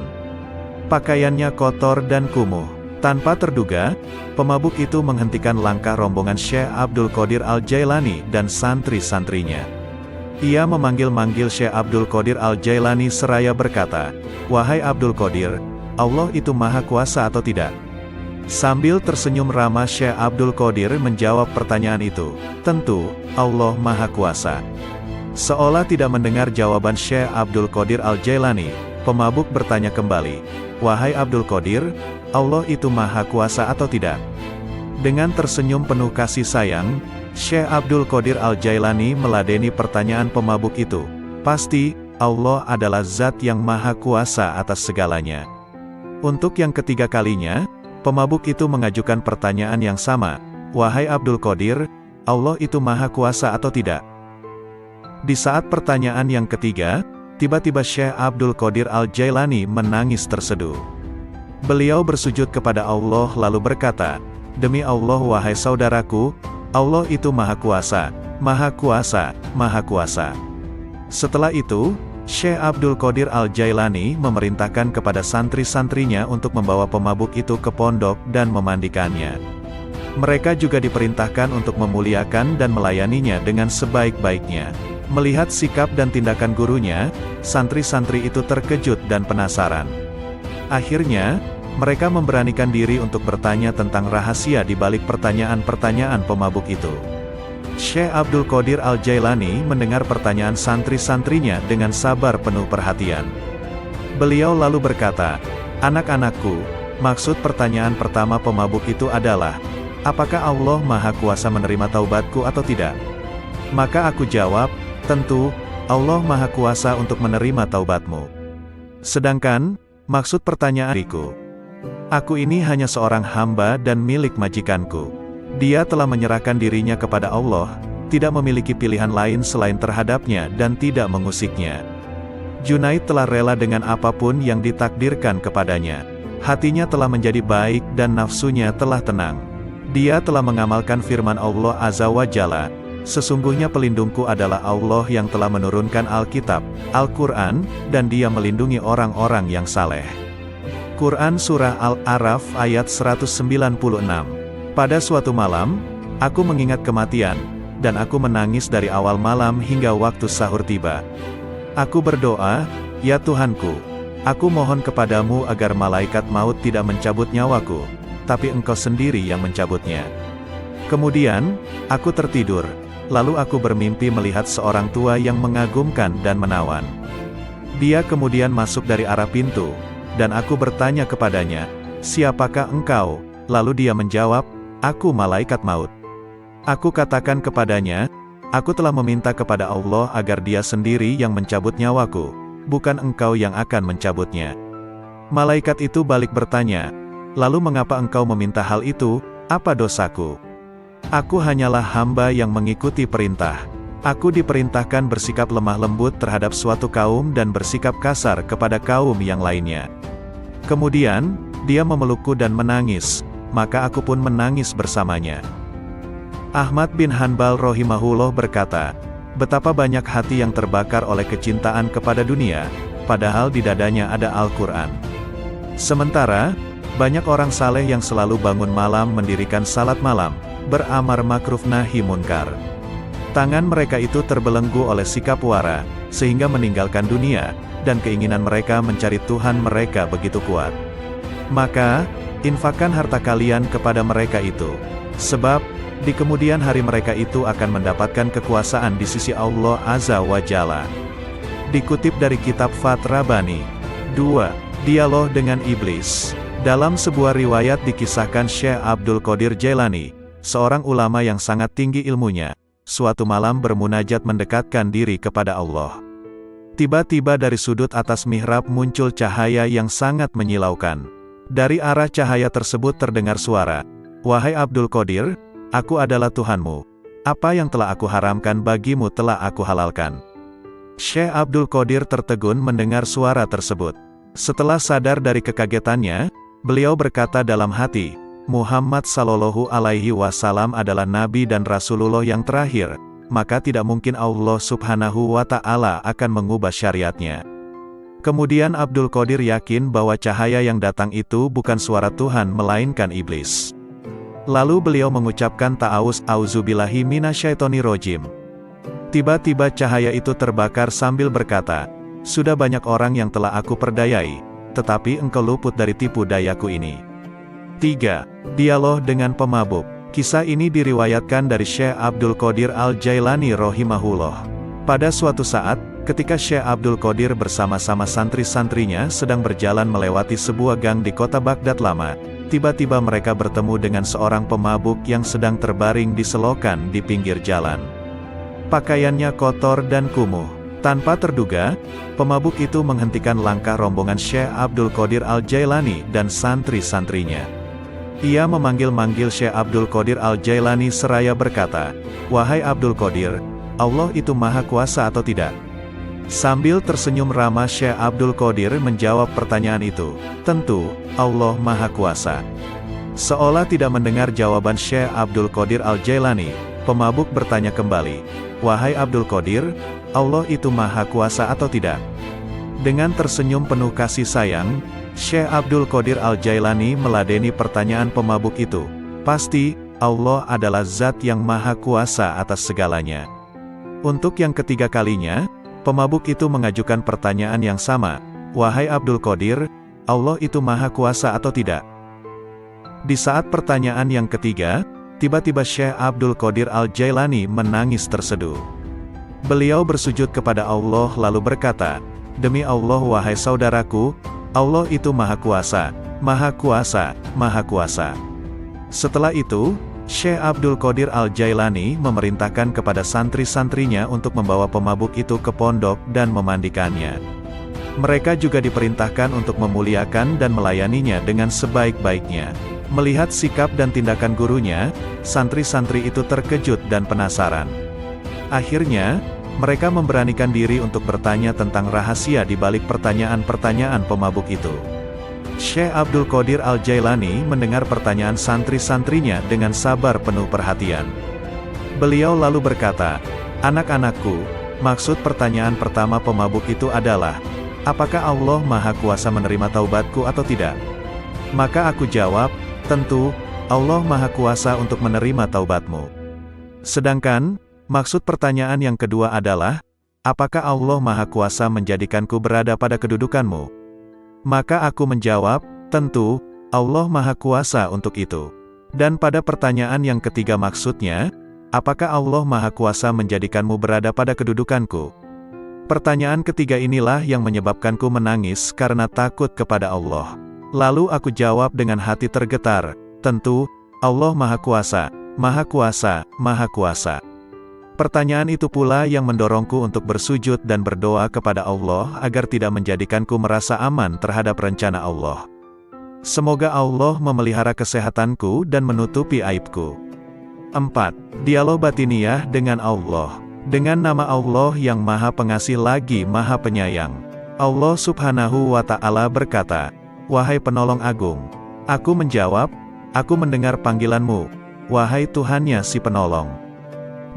Pakaiannya kotor dan kumuh. Tanpa terduga, pemabuk itu menghentikan langkah rombongan Syekh Abdul Qadir Al-Jailani dan santri-santrinya. Ia memanggil-manggil Syekh Abdul Qadir Al-Jailani seraya berkata, "Wahai Abdul Qadir, Allah itu maha kuasa atau tidak?" Sambil tersenyum ramah Syekh Abdul Qadir menjawab pertanyaan itu, "Tentu, Allah maha kuasa." Seolah tidak mendengar jawaban Syekh Abdul Qadir Al-Jailani, pemabuk bertanya kembali, "Wahai Abdul Qadir, Allah itu maha kuasa atau tidak?" Dengan tersenyum penuh kasih sayang, Syekh Abdul Qadir Al-Jailani meladeni pertanyaan pemabuk itu. "Pasti, Allah adalah zat yang maha kuasa atas segalanya." Untuk yang ketiga kalinya, pemabuk itu mengajukan pertanyaan yang sama, "Wahai Abdul Qadir, Allah itu maha kuasa atau tidak?" Di saat pertanyaan yang ketiga, tiba-tiba Syekh Abdul Qadir Al-Jailani menangis terseduh. Beliau bersujud kepada Allah lalu berkata, "Demi Allah wahai saudaraku, Allah itu maha kuasa, maha kuasa, maha kuasa." Setelah itu, Syekh Abdul Qadir Al-Jailani memerintahkan kepada santri-santrinya untuk membawa pemabuk itu ke pondok dan memandikannya. Mereka juga diperintahkan untuk memuliakan dan melayaninya dengan sebaik-baiknya. Melihat sikap dan tindakan gurunya, santri-santri itu terkejut dan penasaran. Akhirnya, mereka memberanikan diri untuk bertanya tentang rahasia di balik pertanyaan-pertanyaan pemabuk itu. Syekh Abdul Qadir Al-Jailani mendengar pertanyaan santri-santrinya dengan sabar penuh perhatian. Beliau lalu berkata, "Anak-anakku, maksud pertanyaan pertama pemabuk itu adalah, apakah Allah maha kuasa menerima taubatku atau tidak?" Maka aku jawab, "Tentu, Allah maha kuasa untuk menerima taubatmu." Sedangkan, maksud pertanyaanku, "Aku ini hanya seorang hamba dan milik majikanku. Dia telah menyerahkan dirinya kepada Allah, tidak memiliki pilihan lain selain terhadapnya dan tidak mengusiknya. Junaid telah rela dengan apapun yang ditakdirkan kepadanya. Hatinya telah menjadi baik dan nafsunya telah tenang. Dia telah mengamalkan firman Allah Azza wa Jalla, sesungguhnya pelindungku adalah Allah yang telah menurunkan Alkitab, Al-Quran, dan Dia melindungi orang-orang yang saleh." Quran Surah Al-A'raf ayat 196. Pada suatu malam, aku mengingat kematian, dan aku menangis dari awal malam hingga waktu sahur tiba. Aku berdoa, "Ya Tuhanku, aku mohon kepadamu agar malaikat maut tidak mencabut nyawaku, tapi Engkau sendiri yang mencabutnya." Kemudian, aku tertidur. Lalu aku bermimpi melihat seorang tua yang mengagumkan dan menawan. Dia kemudian masuk dari arah pintu, dan aku bertanya kepadanya, "Siapakah engkau?" Lalu dia menjawab, "Aku malaikat maut." Aku katakan kepadanya, "Aku telah meminta kepada Allah agar Dia sendiri yang mencabut nyawaku, bukan engkau yang akan mencabutnya." Malaikat itu balik bertanya, "Lalu mengapa engkau meminta hal itu? Apa dosaku? Aku hanyalah hamba yang mengikuti perintah. Aku diperintahkan bersikap lemah lembut terhadap suatu kaum dan bersikap kasar kepada kaum yang lainnya." Kemudian, dia memelukku dan menangis. maka aku pun menangis bersamanya. Ahmad bin Hanbal rahimahullah berkata, betapa banyak hati yang terbakar oleh kecintaan kepada dunia, padahal di dadanya ada Al-Quran. Sementara, banyak orang saleh yang selalu bangun malam mendirikan salat malam, beramar makruf nahi munkar. Tangan mereka itu terbelenggu oleh sikap wara, sehingga meninggalkan dunia, dan keinginan mereka mencari Tuhan mereka begitu kuat. Maka, infakkan harta kalian kepada mereka itu. Sebab, di kemudian hari mereka itu akan mendapatkan kekuasaan di sisi Allah Azza wa Jalla. Dikutip dari kitab Fath Rabbani. 2. Dialog dengan Iblis. Dalam sebuah riwayat dikisahkan Syekh Abdul Qadir Jailani, seorang ulama yang sangat tinggi ilmunya, suatu malam bermunajat mendekatkan diri kepada Allah. Tiba-tiba dari sudut atas mihrab muncul cahaya yang sangat menyilaukan. Dari arah cahaya tersebut terdengar suara, "Wahai Abdul Qadir, aku adalah Tuhanmu. Apa yang telah aku haramkan bagimu telah aku halalkan." Syekh Abdul Qadir tertegun mendengar suara tersebut. Setelah sadar dari kekagetannya, beliau berkata dalam hati, Muhammad Sallallahu Alaihi Wasallam adalah Nabi dan Rasulullah yang terakhir, maka tidak mungkin Allah Subhanahu wa Ta'ala akan mengubah syariatnya. Kemudian Abdul Qadir yakin bahwa cahaya yang datang itu bukan suara Tuhan melainkan iblis. Lalu beliau mengucapkan ta'awuz, auzubillahi minasyaitonirrajim. Tiba-tiba cahaya itu terbakar sambil berkata, sudah banyak orang yang telah aku perdayai, tetapi engkau luput dari tipu dayaku ini. 3. Dialog dengan pemabuk. Kisah ini diriwayatkan dari Syekh Abdul Qadir Al-Jailani rahimahullah. Pada suatu saat, ketika Syekh Abdul Qadir bersama-sama santri-santrinya sedang berjalan melewati sebuah gang di kota Baghdad lama, tiba-tiba mereka bertemu dengan seorang pemabuk yang sedang terbaring di selokan di pinggir jalan. Pakaiannya kotor dan kumuh. Tanpa terduga, pemabuk itu menghentikan langkah rombongan Syekh Abdul Qadir Al-Jailani dan santri-santrinya. Ia memanggil-manggil Syekh Abdul Qadir Al-Jailani seraya berkata, "Wahai Abdul Qadir, Allah itu maha kuasa atau tidak?" Sambil tersenyum ramah Syekh Abdul Qadir menjawab pertanyaan itu, "Tentu, Allah maha kuasa." Seolah tidak mendengar jawaban Syekh Abdul Qadir Al-Jailani, pemabuk bertanya kembali, "Wahai Abdul Qadir, Allah itu maha kuasa atau tidak?" Dengan tersenyum penuh kasih sayang, Syekh Abdul Qadir Al-Jailani meladeni pertanyaan pemabuk itu. Pasti, Allah adalah zat yang maha kuasa atas segalanya. Untuk yang ketiga kalinya, pemabuk itu mengajukan pertanyaan yang sama. Wahai Abdul Qadir, Allah itu maha kuasa atau tidak? Di saat pertanyaan yang ketiga, tiba-tiba Syekh Abdul Qadir Al-Jailani menangis terseduh. Beliau bersujud kepada Allah lalu berkata, "Demi Allah wahai saudaraku, Allah itu maha kuasa, maha kuasa, maha kuasa." Setelah itu, Syekh Abdul Qadir Al-Jailani memerintahkan kepada santri-santrinya untuk membawa pemabuk itu ke pondok dan memandikannya. Mereka juga diperintahkan untuk memuliakan dan melayaninya dengan sebaik-baiknya. Melihat sikap dan tindakan gurunya, santri-santri itu terkejut dan penasaran. Akhirnya, mereka memberanikan diri untuk bertanya tentang rahasia di balik pertanyaan-pertanyaan pemabuk itu. Syekh Abdul Qadir Al-Jailani mendengar pertanyaan santri-santrinya dengan sabar penuh perhatian. Beliau lalu berkata, "Anak-anakku, maksud pertanyaan pertama pemabuk itu adalah, apakah Allah maha kuasa menerima taubatku atau tidak?" Maka aku jawab, "Tentu, Allah maha kuasa untuk menerima taubatmu." Sedangkan, maksud pertanyaan yang kedua adalah, apakah Allah maha kuasa menjadikanku berada pada kedudukanmu? Maka aku menjawab, tentu, Allah maha kuasa untuk itu. Dan pada pertanyaan yang ketiga maksudnya, apakah Allah maha kuasa menjadikanmu berada pada kedudukanku? Pertanyaan ketiga inilah yang menyebabkanku menangis karena takut kepada Allah. Lalu aku jawab dengan hati tergetar, tentu, Allah maha kuasa, maha kuasa, maha kuasa. Pertanyaan itu pula yang mendorongku untuk bersujud dan berdoa kepada Allah agar tidak menjadikanku merasa aman terhadap rencana Allah. Semoga Allah memelihara kesehatanku dan menutupi aibku. 4. Dialog batiniyah dengan Allah. Dengan nama Allah yang maha pengasih lagi maha penyayang. Allah Subhanahu wa Ta'ala berkata, "Wahai penolong agung." Aku menjawab, Aku mendengar panggilanmu, wahai Tuhannya si penolong.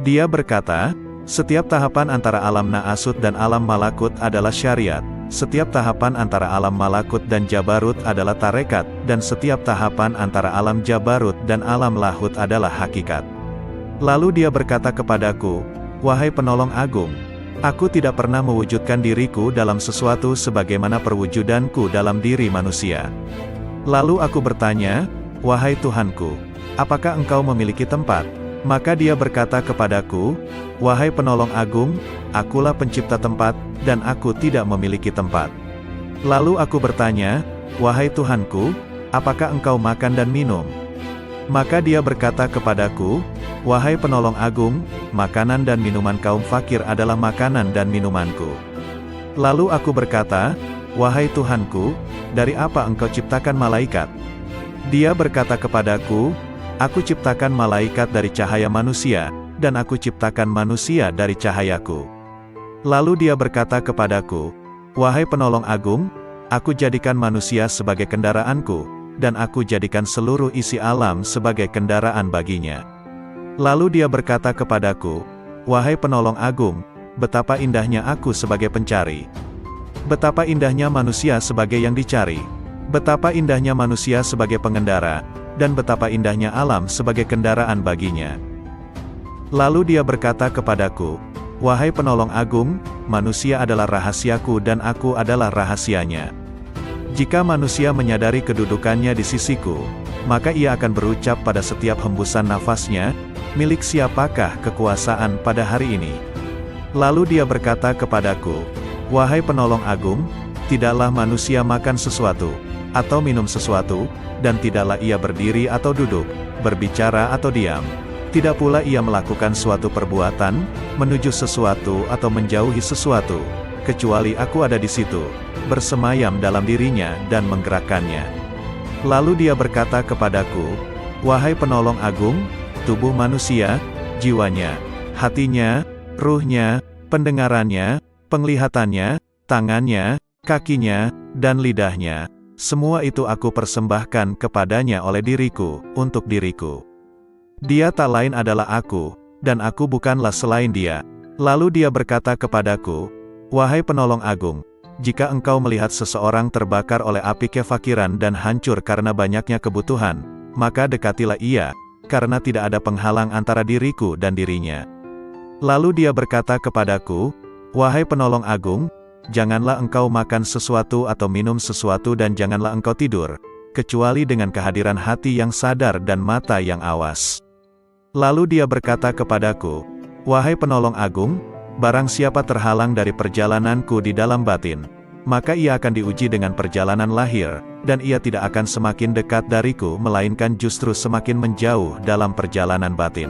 Dia berkata, setiap tahapan antara alam Naasut dan alam Malakut adalah syariat, setiap tahapan antara alam Malakut dan Jabarut adalah tarekat, dan setiap tahapan antara alam Jabarut dan alam Lahut adalah hakikat. Lalu dia berkata kepadaku, wahai penolong agung, aku tidak pernah mewujudkan diriku dalam sesuatu sebagaimana perwujudanku dalam diri manusia. Lalu aku bertanya, wahai Tuhanku, apakah engkau memiliki tempat? Maka dia berkata kepadaku, wahai penolong agung, akulah pencipta tempat, dan aku tidak memiliki tempat. Lalu aku bertanya, wahai Tuhanku, apakah engkau makan dan minum? Maka dia berkata kepadaku, wahai penolong agung, makanan dan minuman kaum fakir adalah makanan dan minumanku. Lalu aku berkata, wahai Tuhanku, dari apa engkau ciptakan malaikat? Dia berkata kepadaku, aku ciptakan malaikat dari cahaya manusia, dan aku ciptakan manusia dari cahayaku. Lalu dia berkata kepadaku, wahai penolong agung, aku jadikan manusia sebagai kendaraanku, dan aku jadikan seluruh isi alam sebagai kendaraan baginya. Lalu dia berkata kepadaku, wahai penolong agung, betapa indahnya aku sebagai pencari. Betapa indahnya manusia sebagai yang dicari. Betapa indahnya manusia sebagai pengendara, dan betapa indahnya alam sebagai kendaraan baginya. Lalu dia berkata kepadaku, wahai penolong agung, manusia adalah rahasiaku dan aku adalah rahasianya. Jika manusia menyadari kedudukannya di sisiku, maka ia akan berucap pada setiap hembusan nafasnya, milik siapakah kekuasaan pada hari ini? Lalu dia berkata kepadaku, wahai penolong agung, tidaklah manusia makan sesuatu, atau minum sesuatu, dan tidaklah ia berdiri atau duduk, berbicara atau diam. Tidak pula ia melakukan suatu perbuatan, menuju sesuatu atau menjauhi sesuatu, kecuali aku ada di situ, bersemayam dalam dirinya dan menggerakkannya. Lalu dia berkata kepadaku, wahai penolong agung, tubuh manusia, jiwanya, hatinya, ruhnya, pendengarannya, penglihatannya, tangannya, kakinya, dan lidahnya, semua itu aku persembahkan kepadanya oleh diriku, untuk diriku. Dia tak lain adalah aku, dan aku bukanlah selain dia. Lalu dia berkata kepadaku, wahai penolong agung, jika engkau melihat seseorang terbakar oleh api kefakiran dan hancur karena banyaknya kebutuhan, maka dekatilah ia, karena tidak ada penghalang antara diriku dan dirinya. Lalu dia berkata kepadaku, wahai penolong agung, janganlah engkau makan sesuatu atau minum sesuatu dan janganlah engkau tidur, kecuali dengan kehadiran hati yang sadar dan mata yang awas. Lalu dia berkata kepadaku, wahai penolong agung, barang siapa terhalang dari perjalananku di dalam batin, maka ia akan diuji dengan perjalanan lahir, dan ia tidak akan semakin dekat dariku melainkan justru semakin menjauh dalam perjalanan batin.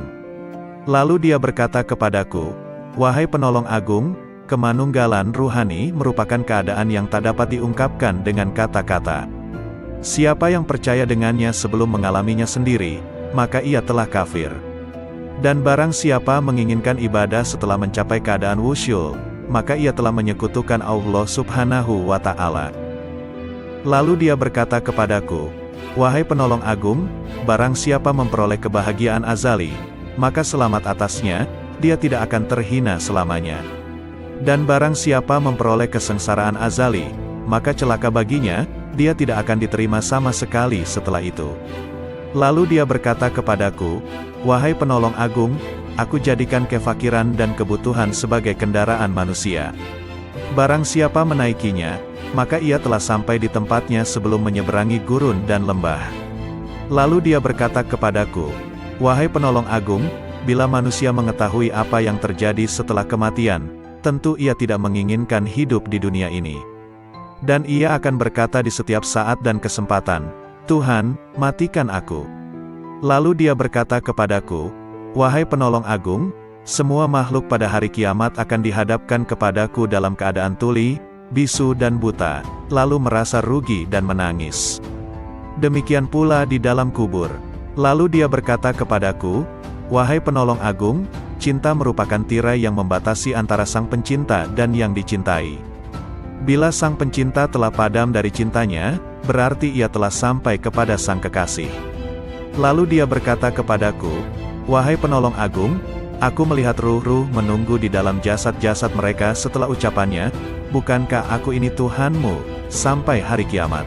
Lalu dia berkata kepadaku, wahai penolong agung, kemanunggalan ruhani merupakan keadaan yang tak dapat diungkapkan dengan kata-kata. Siapa yang percaya dengannya sebelum mengalaminya sendiri, maka ia telah kafir. Dan barang siapa menginginkan ibadah setelah mencapai keadaan wusyul, maka ia telah menyekutukan Allah Subhanahu wa Ta'ala. Lalu dia berkata kepadaku, wahai penolong agung, barang siapa memperoleh kebahagiaan azali, maka selamat atasnya, dia tidak akan terhina selamanya. Dan barang siapa memperoleh kesengsaraan azali, maka celaka baginya, dia tidak akan diterima sama sekali setelah itu. Lalu dia berkata kepadaku, wahai penolong agung, aku jadikan kefakiran dan kebutuhan sebagai kendaraan manusia. Barang siapa menaikinya, maka ia telah sampai di tempatnya sebelum menyeberangi gurun dan lembah. Lalu dia berkata kepadaku, wahai penolong agung, bila manusia mengetahui apa yang terjadi setelah kematian, tentu ia tidak menginginkan hidup di dunia ini. Dan ia akan berkata di setiap saat dan kesempatan, Tuhan, matikan aku. Lalu dia berkata kepadaku, wahai penolong agung, semua makhluk pada hari kiamat akan dihadapkan kepadaku dalam keadaan tuli, bisu dan buta, lalu merasa rugi dan menangis. Demikian pula di dalam kubur. Lalu dia berkata kepadaku, wahai penolong agung, cinta merupakan tirai yang membatasi antara sang pencinta dan yang dicintai. Bila sang pencinta telah padam dari cintanya, berarti ia telah sampai kepada sang kekasih. Lalu dia berkata kepadaku, "Wahai penolong agung, aku melihat ruh-ruh menunggu di dalam jasad-jasad mereka." Setelah ucapannya, "Bukankah aku ini Tuhanmu, sampai hari kiamat?"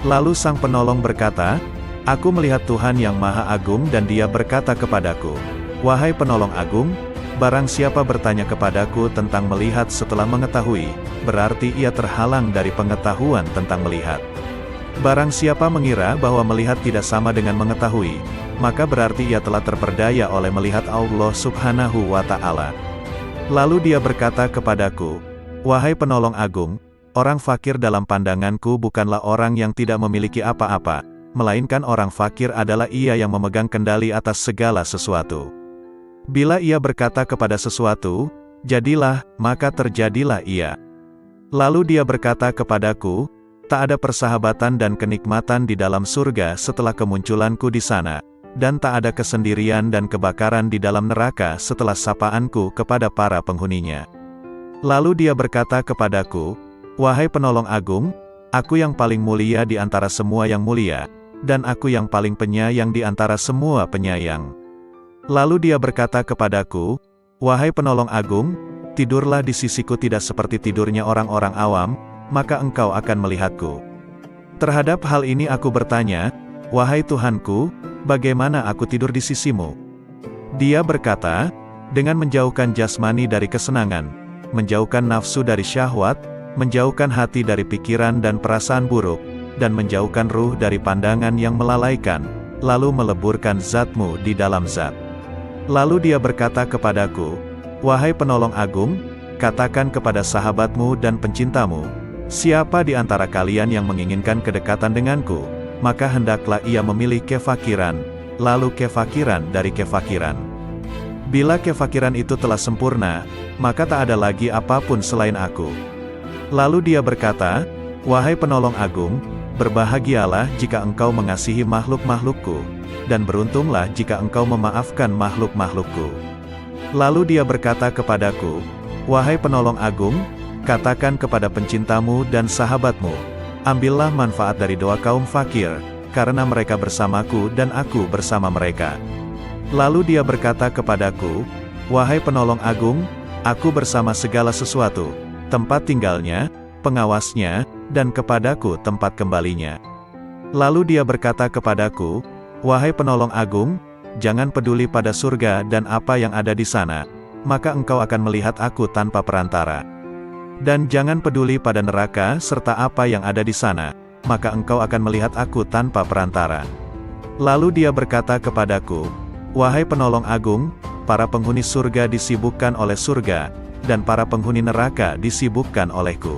Lalu sang penolong berkata, "Aku melihat Tuhan yang Maha Agung." Dan dia berkata kepadaku, "Wahai penolong agung, barang siapa bertanya kepadaku tentang melihat setelah mengetahui, berarti ia terhalang dari pengetahuan tentang melihat. Barang siapa mengira bahwa melihat tidak sama dengan mengetahui, maka berarti ia telah terperdaya oleh melihat Allah Subhanahu wa Ta'ala." Lalu dia berkata kepadaku, "Wahai penolong agung, orang fakir dalam pandanganku bukanlah orang yang tidak memiliki apa-apa, melainkan orang fakir adalah ia yang memegang kendali atas segala sesuatu. Bila ia berkata kepada sesuatu, 'Jadilah,' maka terjadilah ia." Lalu dia berkata kepadaku, "Tak ada persahabatan dan kenikmatan di dalam surga setelah kemunculanku di sana, dan tak ada kesendirian dan kebakaran di dalam neraka setelah sapaanku kepada para penghuninya." Lalu dia berkata kepadaku, "Wahai penolong agung, aku yang paling mulia di antara semua yang mulia, dan aku yang paling penyayang di antara semua penyayang." Lalu dia berkata kepadaku, "Wahai penolong agung, tidurlah di sisiku tidak seperti tidurnya orang-orang awam, maka engkau akan melihatku." Terhadap hal ini aku bertanya, "Wahai Tuhanku, bagaimana aku tidur di sisimu?" Dia berkata, "Dengan menjauhkan jasmani dari kesenangan, menjauhkan nafsu dari syahwat, menjauhkan hati dari pikiran dan perasaan buruk, dan menjauhkan ruh dari pandangan yang melalaikan, lalu meleburkan zatmu di dalam zat." Lalu dia berkata kepadaku, "Wahai penolong agung, katakan kepada sahabatmu dan pencintamu, siapa di antara kalian yang menginginkan kedekatan denganku, maka hendaklah ia memilih kefakiran, lalu kefakiran dari kefakiran. Bila kefakiran itu telah sempurna, maka tak ada lagi apapun selain aku." Lalu dia berkata, "Wahai penolong agung, berbahagialah jika engkau mengasihi makhluk-makhlukku, dan beruntunglah jika engkau memaafkan makhluk-makhlukku." Lalu dia berkata kepadaku, "Wahai penolong agung, katakan kepada pencintamu dan sahabatmu, ambillah manfaat dari doa kaum fakir, karena mereka bersamaku dan aku bersama mereka." Lalu dia berkata kepadaku, "Wahai penolong agung, aku bersama segala sesuatu, tempat tinggalnya, pengawasnya, dan kepadaku tempat kembalinya." Lalu dia berkata kepadaku, "Wahai penolong agung, jangan peduli pada surga dan apa yang ada di sana, maka engkau akan melihat aku tanpa perantara. Dan jangan peduli pada neraka serta apa yang ada di sana, maka engkau akan melihat aku tanpa perantara." Lalu dia berkata kepadaku, "Wahai penolong agung, para penghuni surga disibukkan oleh surga, dan para penghuni neraka disibukkan olehku."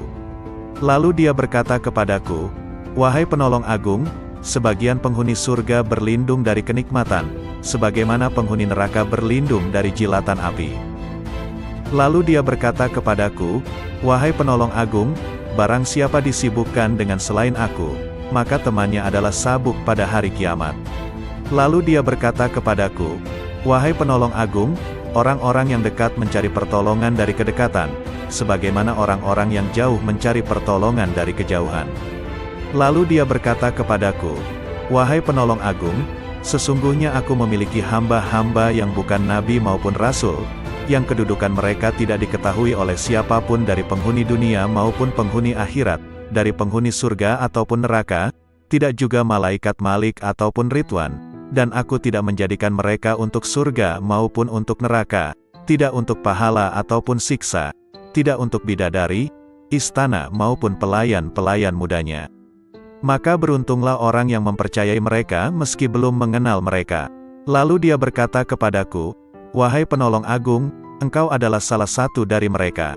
Lalu dia berkata kepadaku, "Wahai penolong agung, sebagian penghuni surga berlindung dari kenikmatan, sebagaimana penghuni neraka berlindung dari jilatan api." Lalu dia berkata kepadaku, "Wahai penolong agung, barang siapa disibukkan dengan selain aku, maka temannya adalah sabuk pada hari kiamat." Lalu dia berkata kepadaku, "Wahai penolong agung, orang-orang yang dekat mencari pertolongan dari kedekatan, sebagaimana orang-orang yang jauh mencari pertolongan dari kejauhan." Lalu dia berkata kepadaku, "Wahai penolong agung, sesungguhnya aku memiliki hamba-hamba yang bukan nabi maupun rasul, yang kedudukan mereka tidak diketahui oleh siapapun dari penghuni dunia maupun penghuni akhirat, dari penghuni surga ataupun neraka, tidak juga malaikat Malik ataupun Ridwan, dan aku tidak menjadikan mereka untuk surga maupun untuk neraka, tidak untuk pahala ataupun siksa, tidak untuk bidadari, istana maupun pelayan-pelayan mudanya. Maka beruntunglah orang yang mempercayai mereka meski belum mengenal mereka." Lalu dia berkata kepadaku, "Wahai penolong agung, engkau adalah salah satu dari mereka.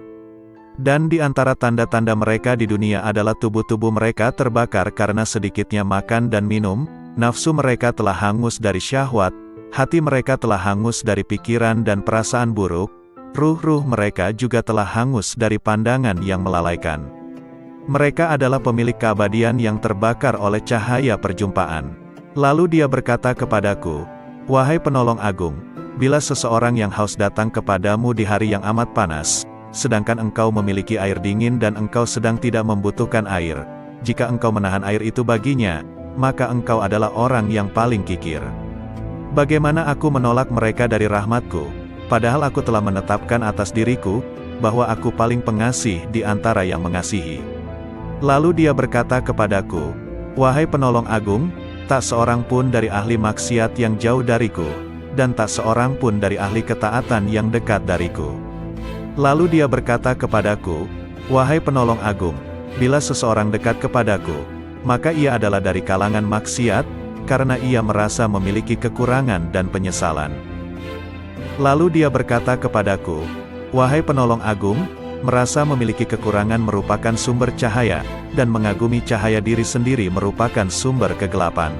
Dan di antara tanda-tanda mereka di dunia adalah tubuh-tubuh mereka terbakar karena sedikitnya makan dan minum, nafsu mereka telah hangus dari syahwat, hati mereka telah hangus dari pikiran dan perasaan buruk, ruh-ruh mereka juga telah hangus dari pandangan yang melalaikan. Mereka adalah pemilik keabadian yang terbakar oleh cahaya perjumpaan." Lalu dia berkata kepadaku, "Wahai penolong agung, bila seseorang yang haus datang kepadamu di hari yang amat panas, sedangkan engkau memiliki air dingin dan engkau sedang tidak membutuhkan air, jika engkau menahan air itu baginya, maka engkau adalah orang yang paling kikir. Bagaimana aku menolak mereka dari rahmatku, padahal aku telah menetapkan atas diriku, bahwa aku paling pengasih di antara yang mengasihi. Lalu dia berkata kepadaku, wahai penolong agung, tak seorang pun dari ahli maksiat yang jauh dariku, dan tak seorang pun dari ahli ketaatan yang dekat dariku. Lalu dia berkata kepadaku, wahai penolong agung, bila seseorang dekat kepadaku, maka ia adalah dari kalangan maksiat, karena ia merasa memiliki kekurangan dan penyesalan. Lalu dia berkata kepadaku, wahai penolong agung, merasa memiliki kekurangan merupakan sumber cahaya, dan mengagumi cahaya diri sendiri merupakan sumber kegelapan.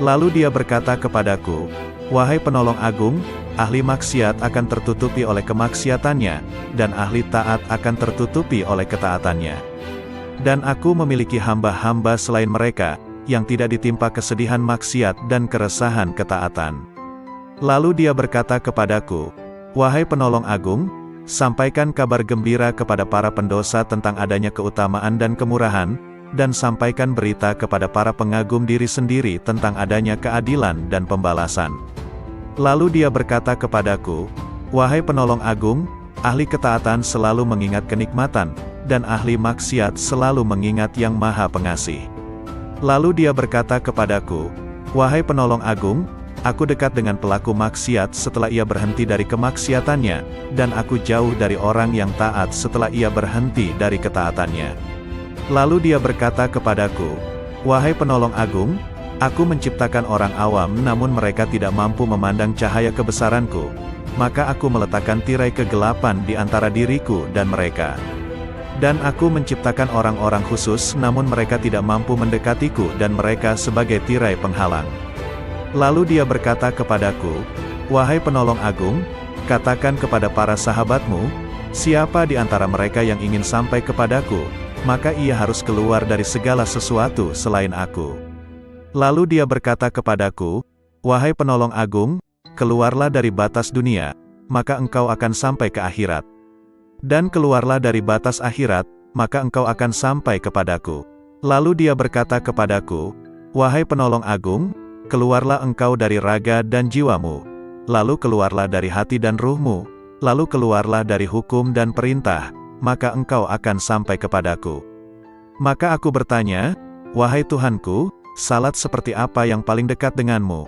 Lalu dia berkata kepadaku, wahai penolong agung, ahli maksiat akan tertutupi oleh kemaksiatannya, dan ahli taat akan tertutupi oleh ketaatannya. Dan aku memiliki hamba-hamba selain mereka, yang tidak ditimpa kesedihan maksiat dan keresahan ketaatan. Lalu dia berkata kepadaku, wahai penolong agung, sampaikan kabar gembira kepada para pendosa tentang adanya keutamaan dan kemurahan, dan sampaikan berita kepada para pengagum diri sendiri tentang adanya keadilan dan pembalasan. Lalu dia berkata kepadaku, wahai penolong agung, ahli ketaatan selalu mengingat kenikmatan, dan ahli maksiat selalu mengingat yang maha pengasih. Lalu dia berkata kepadaku, wahai penolong agung, aku dekat dengan pelaku maksiat setelah ia berhenti dari kemaksiatannya, dan aku jauh dari orang yang taat setelah ia berhenti dari ketaatannya. Lalu dia berkata kepadaku, wahai penolong agung, aku menciptakan orang awam namun mereka tidak mampu memandang cahaya kebesaranku, maka aku meletakkan tirai kegelapan di antara diriku dan mereka. Dan aku menciptakan orang-orang khusus namun mereka tidak mampu mendekatiku dan mereka sebagai tirai penghalang. Lalu dia berkata kepadaku, wahai penolong agung, katakan kepada para sahabatmu, siapa di antara mereka yang ingin sampai kepadaku, maka ia harus keluar dari segala sesuatu selain aku. Lalu dia berkata kepadaku, wahai penolong agung, keluarlah dari batas dunia, maka engkau akan sampai ke akhirat. Dan keluarlah dari batas akhirat, maka engkau akan sampai kepadaku. Lalu dia berkata kepadaku, wahai penolong agung, keluarlah engkau dari raga dan jiwamu, lalu keluarlah dari hati dan ruhmu, lalu keluarlah dari hukum dan perintah, maka engkau akan sampai kepadaku. Maka aku bertanya, wahai Tuhanku, salat seperti apa yang paling dekat denganmu?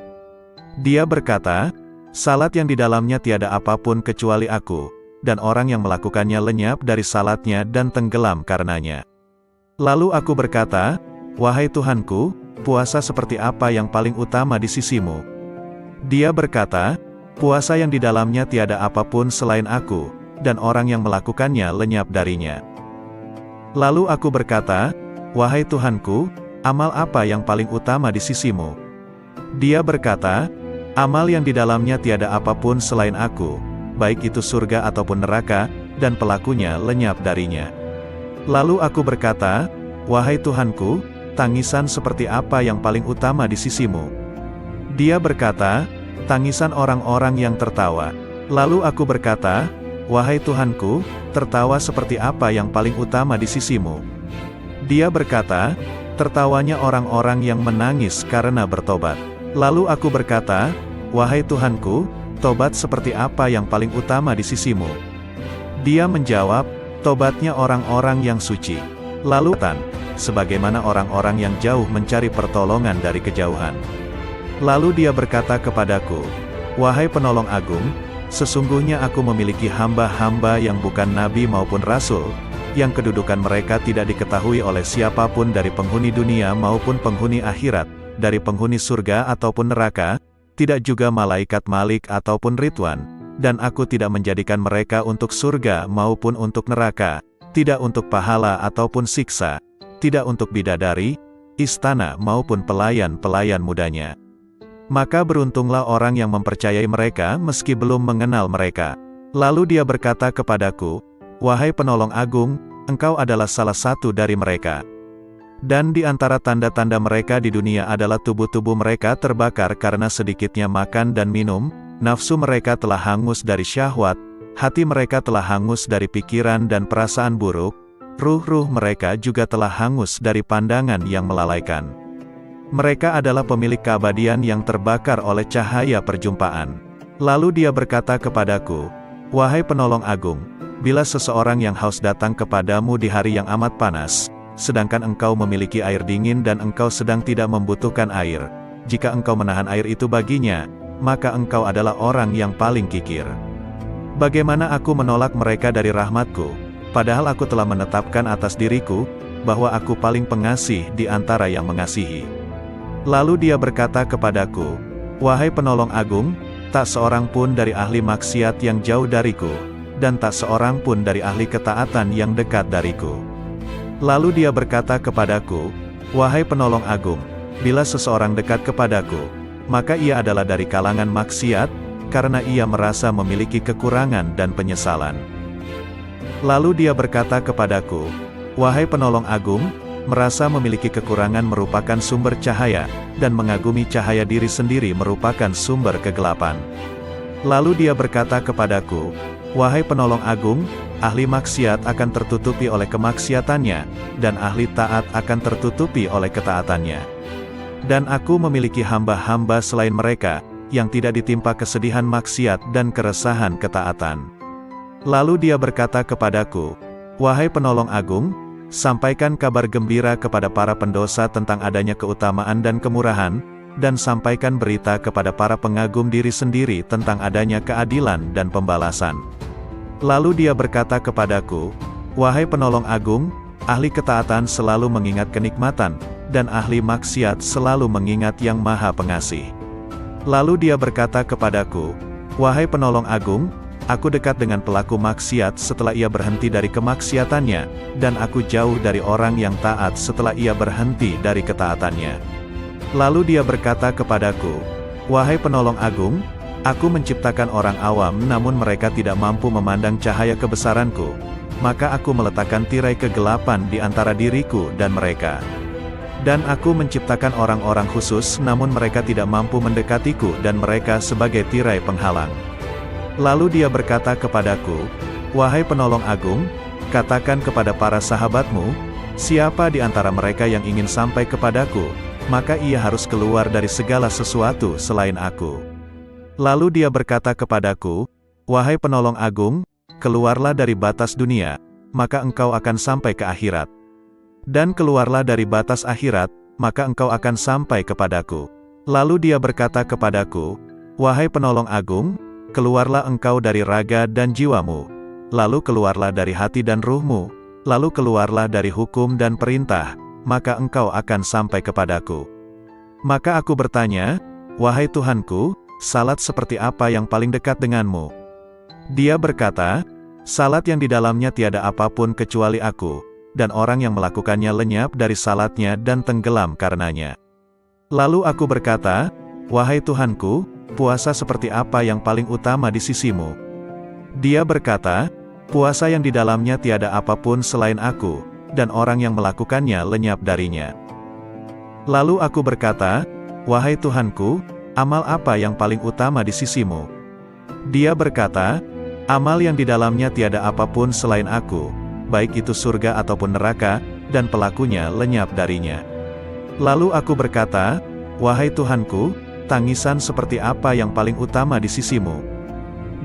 Dia berkata, salat yang di dalamnya tiada apapun kecuali aku, dan orang yang melakukannya lenyap dari salatnya dan tenggelam karenanya. Lalu aku berkata, wahai Tuhanku, puasa seperti apa yang paling utama di sisimu? Dia berkata, puasa yang di dalamnya tiada apapun selain aku, dan orang yang melakukannya lenyap darinya. Lalu aku berkata, wahai Tuhanku, amal apa yang paling utama di sisimu? Dia berkata, amal yang di dalamnya tiada apapun selain aku, baik itu surga ataupun neraka, dan pelakunya lenyap darinya. Lalu aku berkata, wahai Tuhanku, tangisan seperti apa yang paling utama di sisimu? Dia berkata, tangisan orang-orang yang tertawa. Lalu aku berkata, wahai Tuhanku, tertawa seperti apa yang paling utama di sisimu? Dia berkata, tertawanya orang-orang yang menangis karena bertobat. Lalu aku berkata, wahai Tuhanku, tobat seperti apa yang paling utama di sisimu? Dia menjawab, tobatnya orang-orang yang suci. Lalu sebagaimana orang-orang yang jauh mencari pertolongan dari kejauhan. Lalu dia berkata kepadaku, wahai penolong agung, sesungguhnya aku memiliki hamba-hamba yang bukan nabi maupun rasul, yang kedudukan mereka tidak diketahui oleh siapapun dari penghuni dunia maupun penghuni akhirat, dari penghuni surga ataupun neraka, tidak juga malaikat Malik ataupun Ridwan, dan aku tidak menjadikan mereka untuk surga maupun untuk neraka, tidak untuk pahala ataupun siksa, tidak untuk bidadari, istana maupun pelayan-pelayan mudanya. Maka beruntunglah orang yang mempercayai mereka meski belum mengenal mereka. Lalu dia berkata kepadaku, wahai penolong agung, engkau adalah salah satu dari mereka. Dan di antara tanda-tanda mereka di dunia adalah tubuh-tubuh mereka terbakar karena sedikitnya makan dan minum, nafsu mereka telah hangus dari syahwat, hati mereka telah hangus dari pikiran dan perasaan buruk, ruh-ruh mereka juga telah hangus dari pandangan yang melalaikan. Mereka adalah pemilik keabadian yang terbakar oleh cahaya perjumpaan. Lalu dia berkata kepadaku, "Wahai penolong agung, bila seseorang yang haus datang kepadamu di hari yang amat panas, sedangkan engkau memiliki air dingin dan engkau sedang tidak membutuhkan air, jika engkau menahan air itu baginya, maka engkau adalah orang yang paling kikir. Bagaimana aku menolak mereka dari rahmatku, padahal aku telah menetapkan atas diriku, bahwa aku paling pengasih di antara yang mengasihi." Lalu dia berkata kepadaku, "Wahai penolong agung, tak seorang pun dari ahli maksiat yang jauh dariku, dan tak seorang pun dari ahli ketaatan yang dekat dariku." Lalu dia berkata kepadaku, "Wahai penolong agung, bila seseorang dekat kepadaku, maka ia adalah dari kalangan maksiat, karena ia merasa memiliki kekurangan dan penyesalan." Lalu dia berkata kepadaku, "Wahai penolong agung, merasa memiliki kekurangan merupakan sumber cahaya, dan mengagumi cahaya diri sendiri merupakan sumber kegelapan." Lalu dia berkata kepadaku, "Wahai penolong agung, ahli maksiat akan tertutupi oleh kemaksiatannya, dan ahli taat akan tertutupi oleh ketaatannya. Dan aku memiliki hamba-hamba selain mereka, yang tidak ditimpa kesedihan maksiat dan keresahan ketaatan." Lalu dia berkata kepadaku, "Wahai penolong agung, sampaikan kabar gembira kepada para pendosa tentang adanya keutamaan dan kemurahan, dan sampaikan berita kepada para pengagum diri sendiri tentang adanya keadilan dan pembalasan." Lalu dia berkata kepadaku, "Wahai penolong agung, ahli ketaatan selalu mengingat kenikmatan, dan ahli maksiat selalu mengingat yang maha pengasih." Lalu dia berkata kepadaku, "Wahai penolong agung, aku dekat dengan pelaku maksiat setelah ia berhenti dari kemaksiatannya, dan aku jauh dari orang yang taat setelah ia berhenti dari ketaatannya." Lalu dia berkata kepadaku, "Wahai penolong agung, aku menciptakan orang awam namun mereka tidak mampu memandang cahaya kebesaranku, maka aku meletakkan tirai kegelapan di antara diriku dan mereka. Dan aku menciptakan orang-orang khusus namun mereka tidak mampu mendekatiku dan mereka sebagai tirai penghalang." Lalu dia berkata kepadaku, "Wahai penolong agung, katakan kepada para sahabatmu, siapa di antara mereka yang ingin sampai kepadaku, maka ia harus keluar dari segala sesuatu selain aku." Lalu dia berkata kepadaku, "Wahai penolong agung, keluarlah dari batas dunia, maka engkau akan sampai ke akhirat. Dan keluarlah dari batas akhirat, maka engkau akan sampai kepadaku." Lalu dia berkata kepadaku, "Wahai penolong agung, keluarlah engkau dari raga dan jiwamu, lalu keluarlah dari hati dan ruhmu, lalu keluarlah dari hukum dan perintah, maka engkau akan sampai kepadaku." Maka aku bertanya, "Wahai Tuhanku, salat seperti apa yang paling dekat denganmu?" Dia berkata, "Salat yang di dalamnya tiada apapun kecuali aku, dan orang yang melakukannya lenyap dari salatnya dan tenggelam karenanya." Lalu aku berkata, "Wahai Tuhanku, puasa seperti apa yang paling utama di sisimu?" Dia berkata, "Puasa yang di dalamnya tiada apapun selain aku, dan orang yang melakukannya lenyap darinya." Lalu aku berkata, "Wahai Tuhanku, amal apa yang paling utama di sisimu?" Dia berkata, "Amal yang di dalamnya tiada apapun selain aku, baik itu surga ataupun neraka, dan pelakunya lenyap darinya." Lalu aku berkata, "Wahai Tuhanku, tangisan seperti apa yang paling utama di sisimu?"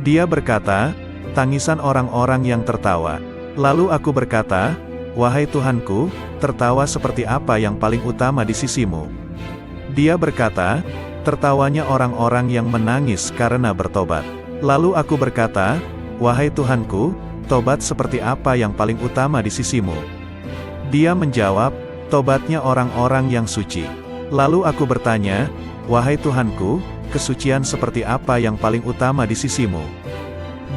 Dia berkata, "Tangisan orang-orang yang tertawa." Lalu aku berkata, "Wahai Tuhanku, tertawa seperti apa yang paling utama di sisimu?" Dia berkata, "Tertawanya orang-orang yang menangis karena bertobat." Lalu aku berkata, "Wahai Tuhanku, tobat seperti apa yang paling utama di sisimu?" Dia menjawab, "Tobatnya orang-orang yang suci." Lalu aku bertanya, "Wahai Tuhanku, kesucian seperti apa yang paling utama di sisimu?"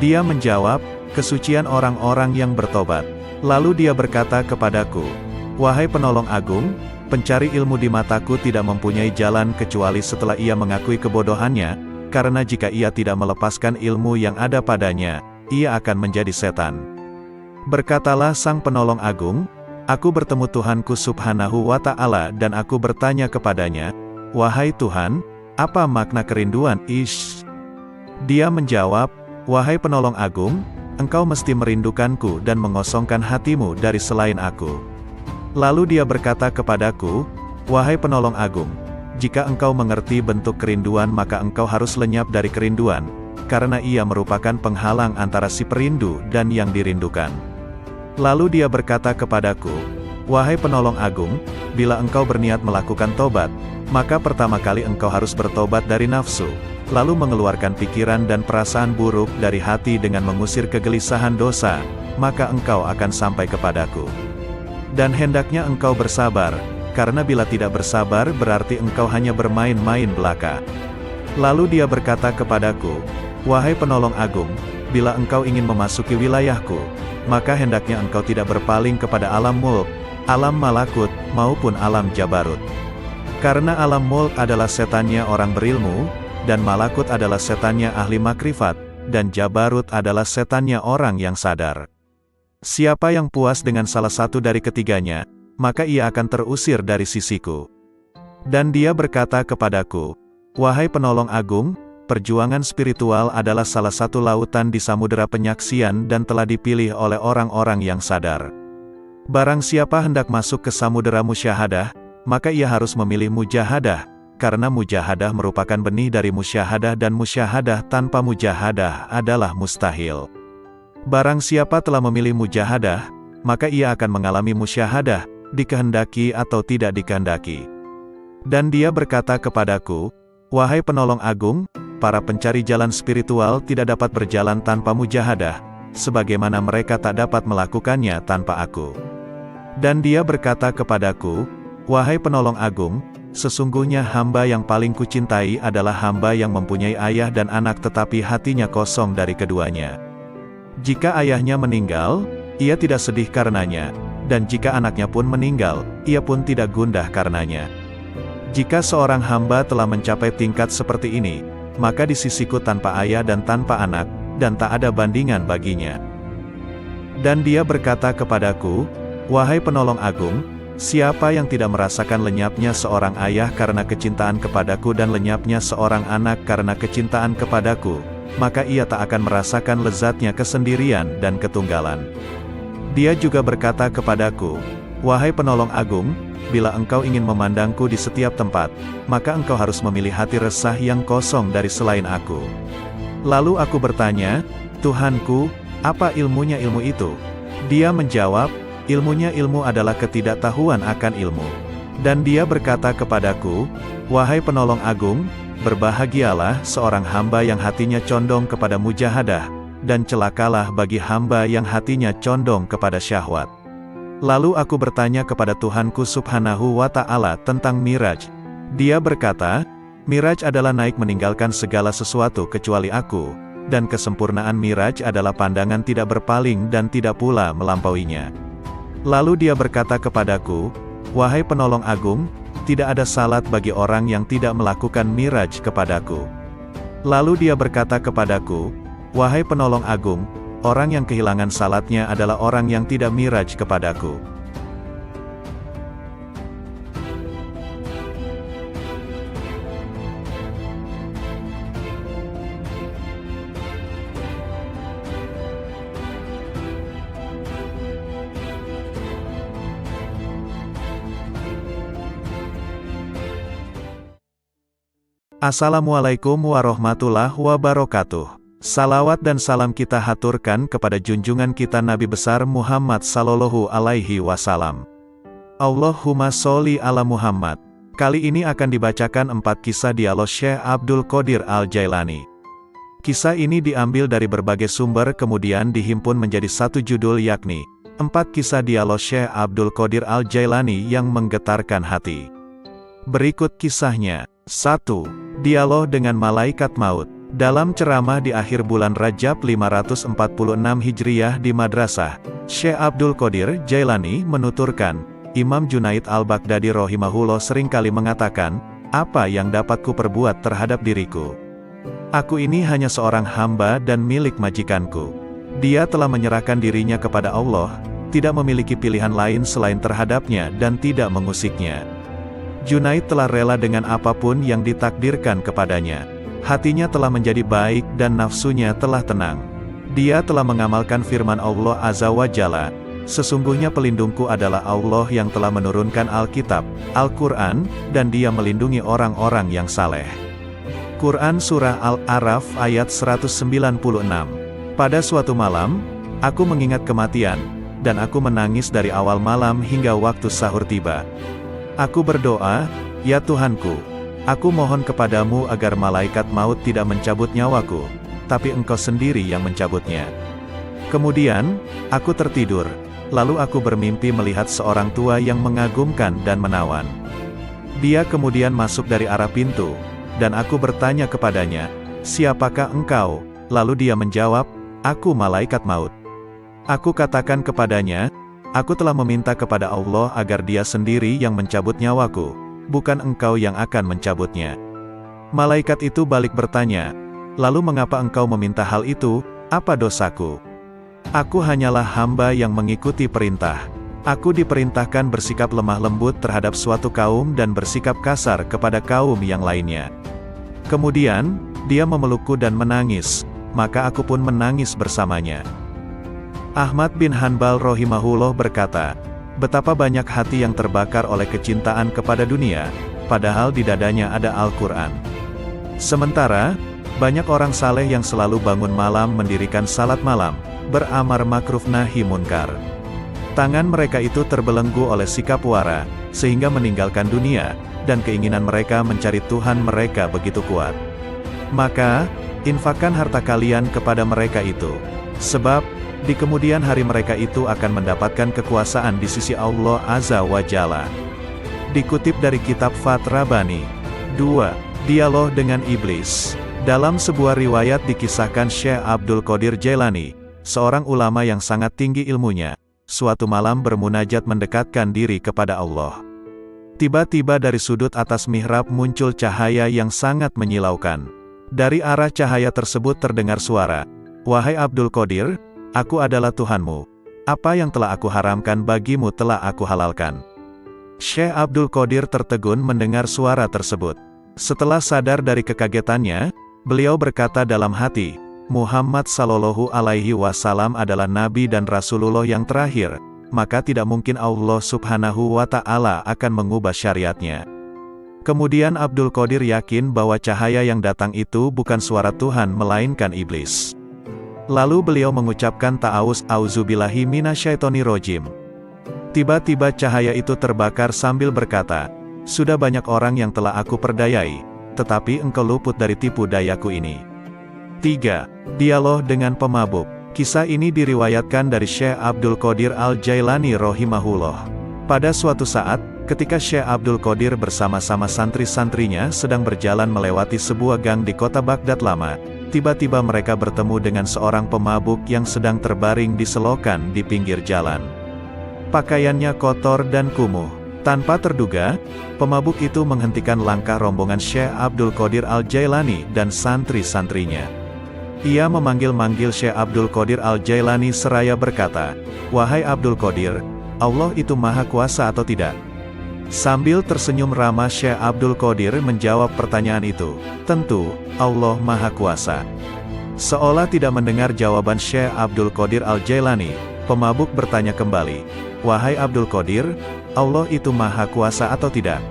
Dia menjawab, "Kesucian orang-orang yang bertobat." Lalu dia berkata kepadaku, "Wahai penolong agung, pencari ilmu di mataku tidak mempunyai jalan kecuali setelah ia mengakui kebodohannya, karena jika ia tidak melepaskan ilmu yang ada padanya, ia akan menjadi setan." Berkatalah sang penolong agung, "Aku bertemu Tuhanku subhanahu wa ta'ala dan aku bertanya kepadanya, 'Wahai Tuhan, apa makna kerinduan?' Dia menjawab, 'Wahai penolong agung, engkau mesti merindukanku dan mengosongkan hatimu dari selain aku.' Lalu dia berkata kepadaku, Wahai penolong agung, jika engkau mengerti bentuk kerinduan maka engkau harus lenyap dari kerinduan, karena ia merupakan penghalang antara si perindu dan yang dirindukan. Lalu dia berkata kepadaku, wahai penolong agung, bila engkau berniat melakukan tobat, maka pertama kali engkau harus bertobat dari nafsu, lalu mengeluarkan pikiran dan perasaan buruk dari hati dengan mengusir kegelisahan dosa, maka engkau akan sampai kepadaku. Dan hendaknya engkau bersabar, karena bila tidak bersabar berarti engkau hanya bermain-main belaka. Lalu dia berkata kepadaku, wahai penolong agung, bila engkau ingin memasuki wilayahku, maka hendaknya engkau tidak berpaling kepada alam mulk, alam malakut, maupun alam jabarut. Karena alam mulk adalah setannya orang berilmu, dan malakut adalah setannya ahli makrifat, dan jabarut adalah setannya orang yang sadar. Siapa yang puas dengan salah satu dari ketiganya, maka ia akan terusir dari sisiku. Dan dia berkata kepadaku, wahai penolong agung, perjuangan spiritual adalah salah satu lautan di samudera penyaksian dan telah dipilih oleh orang-orang yang sadar. Barang siapa hendak masuk ke samudera musyahadah, maka ia harus memilih mujahadah, karena mujahadah merupakan benih dari musyahadah dan musyahadah tanpa mujahadah adalah mustahil. Barang siapa telah memilih mujahadah, maka ia akan mengalami musyahadah, dikehendaki atau tidak dikehendaki. Dan dia berkata kepadaku, wahai penolong agung, para pencari jalan spiritual tidak dapat berjalan tanpa mujahadah, sebagaimana mereka tak dapat melakukannya tanpa aku. Dan dia berkata kepadaku, wahai penolong agung, sesungguhnya hamba yang paling kucintai adalah hamba yang mempunyai ayah dan anak tetapi hatinya kosong dari keduanya. Jika ayahnya meninggal, ia tidak sedih karenanya, dan jika anaknya pun meninggal, ia pun tidak gundah karenanya. Jika seorang hamba telah mencapai tingkat seperti ini, maka di sisiku tanpa ayah dan tanpa anak, dan tak ada bandingan baginya. Dan dia berkata kepadaku, wahai penolong agung, siapa yang tidak merasakan lenyapnya seorang ayah karena kecintaan kepadaku dan lenyapnya seorang anak karena kecintaan kepadaku, maka ia tak akan merasakan lezatnya kesendirian dan ketunggalan. Dia juga berkata kepadaku, wahai penolong agung, bila engkau ingin memandangku di setiap tempat, maka engkau harus memilih hati resah yang kosong dari selain aku. Lalu aku bertanya, Tuhanku, apa ilmunya ilmu itu? Dia menjawab, ilmunya ilmu adalah ketidaktahuan akan ilmu. Dan dia berkata kepadaku, wahai penolong agung, berbahagialah seorang hamba yang hatinya condong kepada mujahadah, dan celakalah bagi hamba yang hatinya condong kepada syahwat. Lalu aku bertanya kepada Tuhanku subhanahu wa ta'ala tentang Miraj. Dia berkata, Miraj adalah naik meninggalkan segala sesuatu kecuali aku, dan kesempurnaan Miraj adalah pandangan tidak berpaling dan tidak pula melampauinya. Lalu dia berkata kepadaku, wahai penolong agung, tidak ada salat bagi orang yang tidak melakukan miraj kepadaku. Lalu dia berkata kepadaku, wahai penolong agung, orang yang kehilangan salatnya adalah orang yang tidak miraj kepadaku. Assalamualaikum warahmatullahi wabarakatuh. Salawat dan salam kita haturkan kepada junjungan kita Nabi besar Muhammad sallallahu alaihi wasallam. Allahumma sholli ala Muhammad. Kali ini akan dibacakan 4 kisah dialog Syekh Abdul Qadir Al-Jailani. Kisah ini diambil dari berbagai sumber kemudian dihimpun menjadi satu judul yakni 4 kisah dialog Syekh Abdul Qadir Al-Jailani yang menggetarkan hati. Berikut kisahnya. 1. Dialog dengan Malaikat Maut. Dalam ceramah di akhir bulan Rajab 546 Hijriyah di Madrasah, Syekh Abdul Qadir Jailani menuturkan, Imam Junaid Al-Baghdadi rahimahullah seringkali mengatakan, apa yang dapat kuperbuat terhadap diriku? Aku ini hanya seorang hamba dan milik majikanku. Dia telah menyerahkan dirinya kepada Allah, tidak memiliki pilihan lain selain terhadapnya dan tidak mengusiknya. Junaid telah rela dengan apapun yang ditakdirkan kepadanya. Hatinya telah menjadi baik dan nafsunya telah tenang. Dia telah mengamalkan firman Allah Azza wa Jalla, Sesungguhnya pelindungku adalah Allah yang telah menurunkan Alkitab, Al-Quran, dan Dia melindungi orang-orang yang saleh. Quran Surah Al-A'raf ayat 196. Pada suatu malam, aku mengingat kematian, dan aku menangis dari awal malam hingga waktu sahur tiba. Aku berdoa, "Ya Tuhanku, aku mohon kepadamu agar malaikat maut tidak mencabut nyawaku, tapi Engkau sendiri yang mencabutnya." Kemudian, aku tertidur, lalu aku bermimpi melihat seorang tua yang mengagumkan dan menawan. Dia kemudian masuk dari arah pintu, dan aku bertanya kepadanya, "Siapakah engkau?" Lalu dia menjawab, "Aku malaikat maut." Aku katakan kepadanya, "Aku telah meminta kepada Allah agar Dia sendiri yang mencabut nyawaku, bukan engkau yang akan mencabutnya." Malaikat itu balik bertanya, "Lalu mengapa engkau meminta hal itu? Apa dosaku? Aku hanyalah hamba yang mengikuti perintah. Aku diperintahkan bersikap lemah lembut terhadap suatu kaum dan bersikap kasar kepada kaum yang lainnya." Kemudian, dia memelukku dan menangis, maka aku pun menangis bersamanya. Ahmad bin Hanbal rahimahullah berkata, betapa banyak hati yang terbakar oleh kecintaan kepada dunia, padahal di dadanya ada Al-Quran. Sementara, banyak orang saleh yang selalu bangun malam mendirikan salat malam, beramar makruf nahi munkar. Tangan mereka itu terbelenggu oleh sikap wara, sehingga meninggalkan dunia, dan keinginan mereka mencari Tuhan mereka begitu kuat. Maka, infakkan harta kalian kepada mereka itu. Sebab, di kemudian hari mereka itu akan mendapatkan kekuasaan di sisi Allah Azza wa Jalla. Dikutip dari kitab Fath-Rabbani. 2. Dialog dengan Iblis. Dalam sebuah riwayat dikisahkan Syekh Abdul Qadir Jailani, seorang ulama yang sangat tinggi ilmunya, suatu malam bermunajat mendekatkan diri kepada Allah. Tiba-tiba dari sudut atas mihrab muncul cahaya yang sangat menyilaukan. Dari arah cahaya tersebut terdengar suara, "Wahai Abdul Qadir, aku adalah Tuhanmu. Apa yang telah aku haramkan bagimu telah aku halalkan." Syekh Abdul Qadir tertegun mendengar suara tersebut. Setelah sadar dari kekagetannya, beliau berkata dalam hati, Muhammad Sallallahu Alaihi Wasallam adalah Nabi dan Rasulullah yang terakhir, maka tidak mungkin Allah Subhanahu wa Ta'ala akan mengubah syariatnya. Kemudian Abdul Qadir yakin bahwa cahaya yang datang itu bukan suara Tuhan melainkan iblis. Lalu beliau mengucapkan ta'awuz, auzubillahi minasyaitonirrajim. Tiba-tiba cahaya itu terbakar sambil berkata, "Sudah banyak orang yang telah aku perdayai, tetapi engkau luput dari tipu dayaku ini." 3. Dialog dengan pemabuk. Kisah ini diriwayatkan dari Syekh Abdul Qadir Al-Jailani rahimahullah. Pada suatu saat, ketika Syekh Abdul Qadir bersama-sama santri-santrinya sedang berjalan melewati sebuah gang di kota Baghdad lama, tiba-tiba mereka bertemu dengan seorang pemabuk yang sedang terbaring di selokan di pinggir jalan. Pakaiannya kotor dan kumuh. Tanpa terduga, pemabuk itu menghentikan langkah rombongan Syekh Abdul Qadir Al-Jailani dan santri-santrinya. Ia memanggil-manggil Syekh Abdul Qadir Al-Jailani seraya berkata, "Wahai Abdul Qadir, Allah itu maha kuasa atau tidak?" Sambil tersenyum ramah Syekh Abdul Qadir menjawab pertanyaan itu, "Tentu, Allah maha kuasa." Seolah tidak mendengar jawaban Syekh Abdul Qadir Al-Jailani, pemabuk bertanya kembali, "Wahai Abdul Qadir, Allah itu maha kuasa atau tidak?"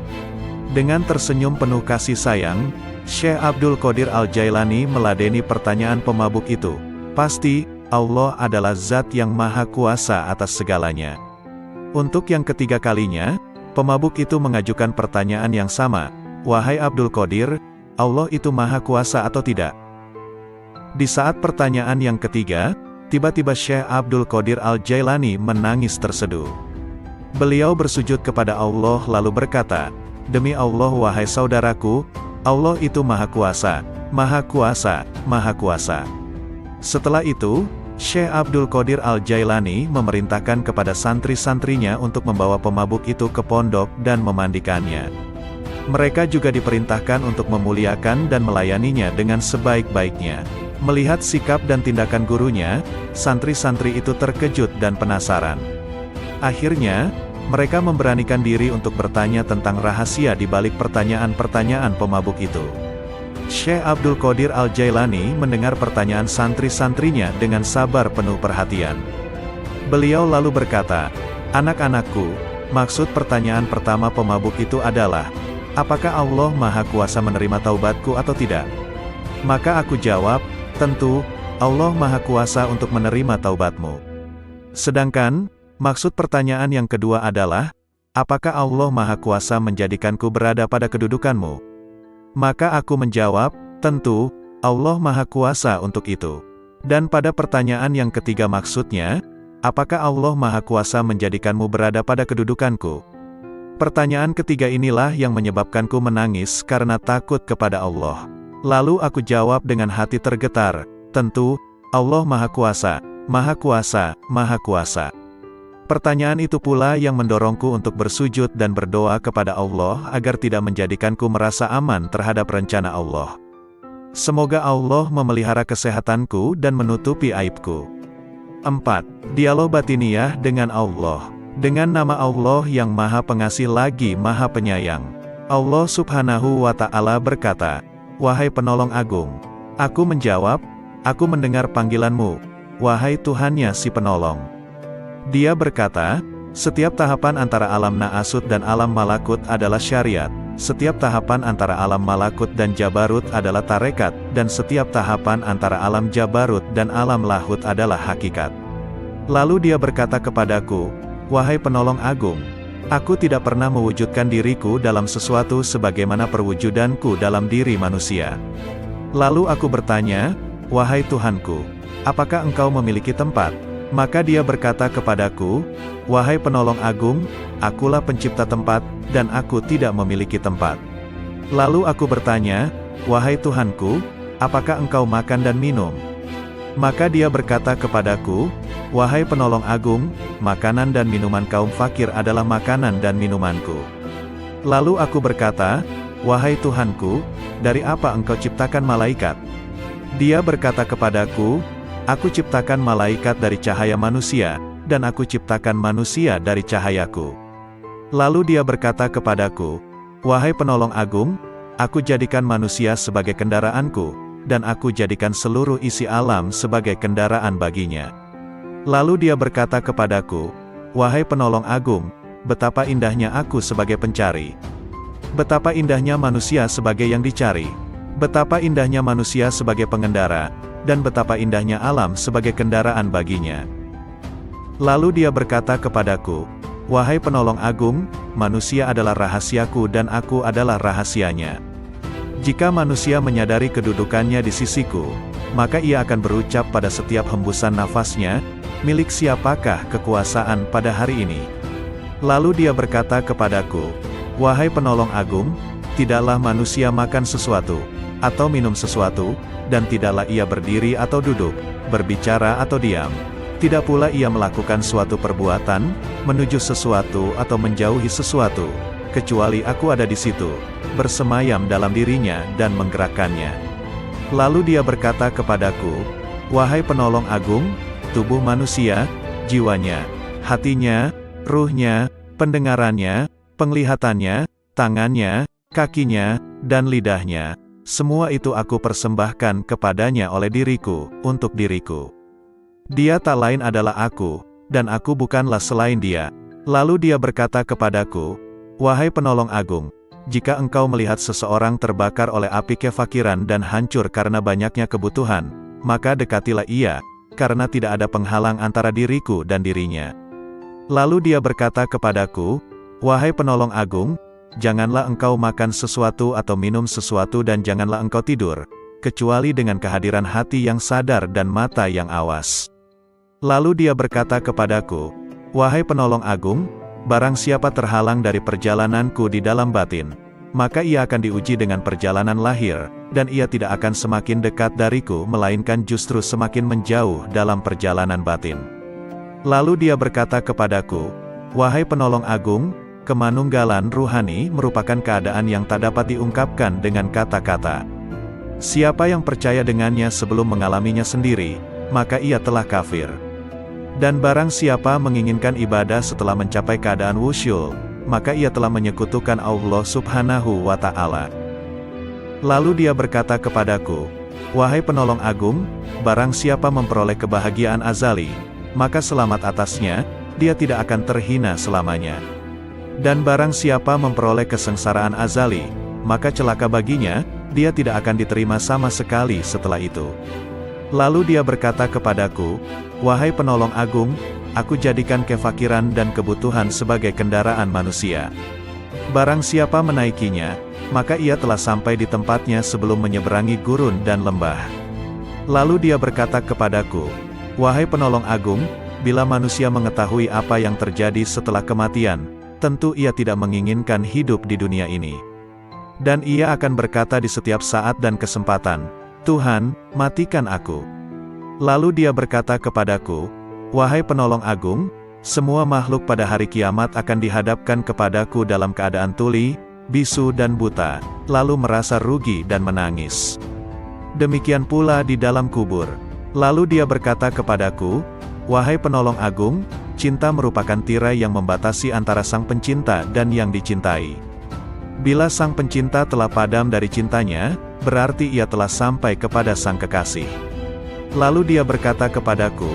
Dengan tersenyum penuh kasih sayang, Syekh Abdul Qadir Al-Jailani meladeni pertanyaan pemabuk itu. Pasti, Allah adalah zat yang maha kuasa atas segalanya. Untuk yang ketiga kalinya, pemabuk itu mengajukan pertanyaan yang sama, "Wahai Abdul Qadir, Allah itu maha kuasa atau tidak?" Di saat pertanyaan yang ketiga, tiba-tiba Syekh Abdul Qadir Al-Jailani menangis terseduh. Beliau bersujud kepada Allah lalu berkata, "Demi Allah wahai saudaraku, Allah itu maha kuasa, maha kuasa, maha kuasa." Setelah itu, Syekh Abdul Qadir Al-Jailani memerintahkan kepada santri-santrinya untuk membawa pemabuk itu ke pondok dan memandikannya. Mereka juga diperintahkan untuk memuliakan dan melayaninya dengan sebaik-baiknya. Melihat sikap dan tindakan gurunya, santri-santri itu terkejut dan penasaran. Akhirnya, mereka memberanikan diri untuk bertanya tentang rahasia di balik pertanyaan-pertanyaan pemabuk itu. Syekh Abdul Qadir Al-Jailani mendengar pertanyaan santri-santrinya dengan sabar penuh perhatian. Beliau lalu berkata, "Anak-anakku, maksud pertanyaan pertama pemabuk itu adalah, apakah Allah Maha Kuasa menerima taubatku atau tidak?" Maka aku jawab, "Tentu, Allah Maha Kuasa untuk menerima taubatmu." Sedangkan, maksud pertanyaan yang kedua adalah, apakah Allah Maha Kuasa menjadikanku berada pada kedudukanmu? Maka aku menjawab, "Tentu, Allah Maha Kuasa untuk itu." Dan pada pertanyaan yang ketiga maksudnya, apakah Allah Maha Kuasa menjadikanmu berada pada kedudukanku? Pertanyaan ketiga inilah yang menyebabkanku menangis karena takut kepada Allah. Lalu aku jawab dengan hati tergetar, "Tentu, Allah Maha Kuasa, Maha Kuasa, Maha Kuasa." Pertanyaan itu pula yang mendorongku untuk bersujud dan berdoa kepada Allah agar tidak menjadikanku merasa aman terhadap rencana Allah. Semoga Allah memelihara kesehatanku dan menutupi aibku. 4. Dialog batiniah dengan Allah. Dengan nama Allah yang Maha Pengasih lagi Maha Penyayang. Allah Subhanahu wa Ta'ala berkata, "Wahai penolong agung." Aku menjawab, "Aku mendengar panggilanmu, wahai Tuhannya si penolong." Dia berkata, "Setiap tahapan antara alam naasut dan alam malakut adalah syariat. Setiap tahapan antara alam malakut dan jabarut adalah tarekat, dan setiap tahapan antara alam jabarut dan alam lahut adalah hakikat." Lalu dia berkata kepadaku, "Wahai penolong agung, aku tidak pernah mewujudkan diriku dalam sesuatu sebagaimana perwujudanku dalam diri manusia." Lalu aku bertanya, "Wahai Tuhanku, apakah engkau memiliki tempat?" Maka dia berkata kepadaku, "Wahai penolong agung, akulah pencipta tempat, dan aku tidak memiliki tempat." Lalu aku bertanya, "Wahai Tuhanku, apakah engkau makan dan minum?" Maka dia berkata kepadaku, "Wahai penolong agung, makanan dan minuman kaum fakir adalah makanan dan minumanku." Lalu aku berkata, "Wahai Tuhanku, dari apa engkau ciptakan malaikat?" Dia berkata kepadaku, "Aku ciptakan malaikat dari cahaya manusia, dan aku ciptakan manusia dari cahayaku." Lalu dia berkata kepadaku, "Wahai penolong agung, aku jadikan manusia sebagai kendaraanku, dan aku jadikan seluruh isi alam sebagai kendaraan baginya." Lalu dia berkata kepadaku, "Wahai penolong agung, betapa indahnya aku sebagai pencari. Betapa indahnya manusia sebagai yang dicari. Betapa indahnya manusia sebagai pengendara, dan betapa indahnya alam sebagai kendaraan baginya." Lalu dia berkata kepadaku, "Wahai penolong agung, manusia adalah rahasiaku dan aku adalah rahasianya. Jika manusia menyadari kedudukannya di sisiku, maka ia akan berucap pada setiap hembusan nafasnya, 'Milik siapakah kekuasaan pada hari ini?' Lalu dia berkata kepadaku, 'Wahai penolong agung, tidaklah manusia makan sesuatu, atau minum sesuatu, dan tidaklah ia berdiri atau duduk, berbicara atau diam. Tidak pula ia melakukan suatu perbuatan, menuju sesuatu atau menjauhi sesuatu, kecuali aku ada di situ, bersemayam dalam dirinya dan menggerakkannya.' Lalu dia berkata kepadaku, 'Wahai penolong agung, tubuh manusia, jiwanya, hatinya, ruhnya, pendengarannya, penglihatannya, tangannya, kakinya, dan lidahnya, semua itu aku persembahkan kepadanya oleh diriku, untuk diriku. Dia tak lain adalah aku, dan aku bukanlah selain dia.' Lalu dia berkata kepadaku, 'Wahai penolong agung, jika engkau melihat seseorang terbakar oleh api kefakiran dan hancur karena banyaknya kebutuhan, maka dekatilah ia, karena tidak ada penghalang antara diriku dan dirinya.' Lalu dia berkata kepadaku, 'Wahai penolong agung, janganlah engkau makan sesuatu atau minum sesuatu dan janganlah engkau tidur, kecuali dengan kehadiran hati yang sadar dan mata yang awas.' Lalu dia berkata kepadaku, 'Wahai penolong agung, barang siapa terhalang dari perjalananku di dalam batin, maka ia akan diuji dengan perjalanan lahir, dan ia tidak akan semakin dekat dariku melainkan justru semakin menjauh dalam perjalanan batin.' Lalu dia berkata kepadaku, 'Wahai penolong agung, kemanunggalan ruhani merupakan keadaan yang tak dapat diungkapkan dengan kata-kata. Siapa yang percaya dengannya sebelum mengalaminya sendiri, maka ia telah kafir. Dan barang siapa menginginkan ibadah setelah mencapai keadaan wusyul, maka ia telah menyekutukan Allah Subhanahu wa Ta'ala.' Lalu dia berkata kepadaku, 'Wahai penolong agung, barang siapa memperoleh kebahagiaan azali, maka selamat atasnya, dia tidak akan terhina selamanya. Dan barang siapa memperoleh kesengsaraan azali, maka celaka baginya, dia tidak akan diterima sama sekali setelah itu. Lalu dia berkata kepadaku, "Wahai penolong agung, aku jadikan kefakiran dan kebutuhan sebagai kendaraan manusia. Barang siapa menaikinya, maka ia telah sampai di tempatnya sebelum menyeberangi gurun dan lembah." Lalu dia berkata kepadaku, "Wahai penolong agung, bila manusia mengetahui apa yang terjadi setelah kematian, tentu ia tidak menginginkan hidup di dunia ini. Dan ia akan berkata di setiap saat dan kesempatan, 'Tuhan, matikan aku.'" Lalu dia berkata kepadaku, "Wahai penolong agung, semua makhluk pada hari kiamat akan dihadapkan kepadaku dalam keadaan tuli, bisu dan buta, lalu merasa rugi dan menangis. Demikian pula di dalam kubur." Lalu dia berkata kepadaku, "Wahai penolong agung, cinta merupakan tirai yang membatasi antara sang pencinta dan yang dicintai. Bila sang pencinta telah padam dari cintanya, berarti ia telah sampai kepada sang kekasih." Lalu dia berkata kepadaku,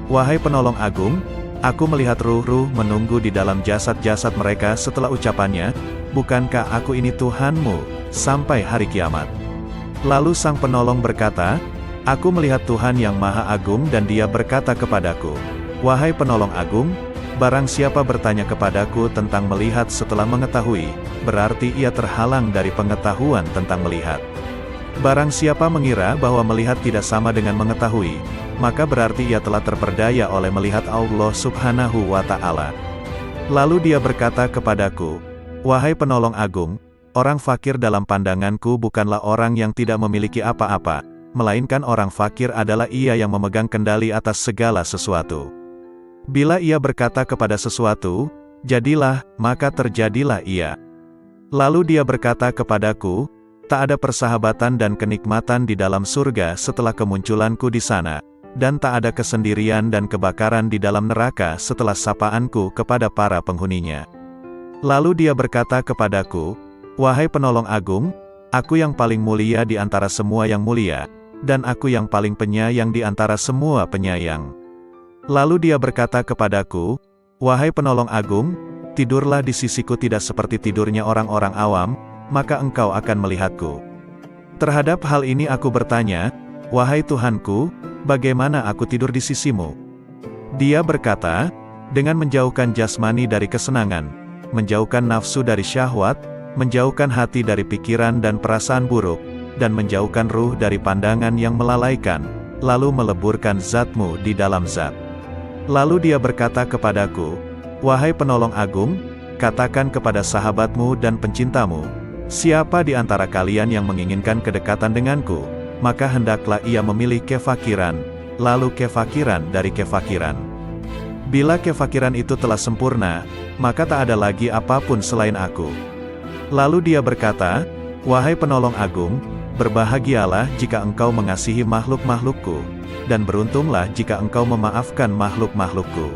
"Wahai penolong agung, aku melihat ruh-ruh menunggu di dalam jasad-jasad mereka setelah ucapannya, 'Bukankah aku ini Tuhanmu, sampai hari kiamat?' Lalu sang penolong berkata, 'Aku melihat Tuhan yang Maha Agung,' dan dia berkata kepadaku, 'Wahai penolong agung, barang siapa bertanya kepadaku tentang melihat setelah mengetahui, berarti ia terhalang dari pengetahuan tentang melihat. Barang siapa mengira bahwa melihat tidak sama dengan mengetahui, maka berarti ia telah terperdaya oleh melihat Allah Subhanahu wa Ta'ala.' Lalu dia berkata kepadaku, 'Wahai penolong agung, orang fakir dalam pandanganku bukanlah orang yang tidak memiliki apa-apa, melainkan orang fakir adalah ia yang memegang kendali atas segala sesuatu. Bila ia berkata kepada sesuatu, 'Jadilah,' maka terjadilah ia. Lalu dia berkata kepadaku, 'Tak ada persahabatan dan kenikmatan di dalam surga setelah kemunculanku di sana, dan tak ada kesendirian dan kebakaran di dalam neraka setelah sapaanku kepada para penghuninya.' Lalu dia berkata kepadaku, 'Wahai penolong agung, aku yang paling mulia di antara semua yang mulia, dan aku yang paling penyayang di antara semua penyayang.' Lalu dia berkata kepadaku, 'Wahai penolong agung, tidurlah di sisiku tidak seperti tidurnya orang-orang awam, maka engkau akan melihatku.' Terhadap hal ini aku bertanya, 'Wahai Tuhanku, bagaimana aku tidur di sisimu?' Dia berkata, 'Dengan menjauhkan jasmani dari kesenangan, menjauhkan nafsu dari syahwat, menjauhkan hati dari pikiran dan perasaan buruk, dan menjauhkan ruh dari pandangan yang melalaikan, lalu meleburkan zatmu di dalam zat.' Lalu dia berkata kepadaku, 'Wahai penolong agung, katakan kepada sahabatmu dan pencintamu, siapa di antara kalian yang menginginkan kedekatan denganku, maka hendaklah ia memilih kefakiran, lalu kefakiran dari kefakiran. Bila kefakiran itu telah sempurna, maka tak ada lagi apapun selain aku.' Lalu dia berkata, 'Wahai penolong agung, berbahagialah jika engkau mengasihi makhluk-makhlukku, dan beruntunglah jika engkau memaafkan makhluk-makhlukku.'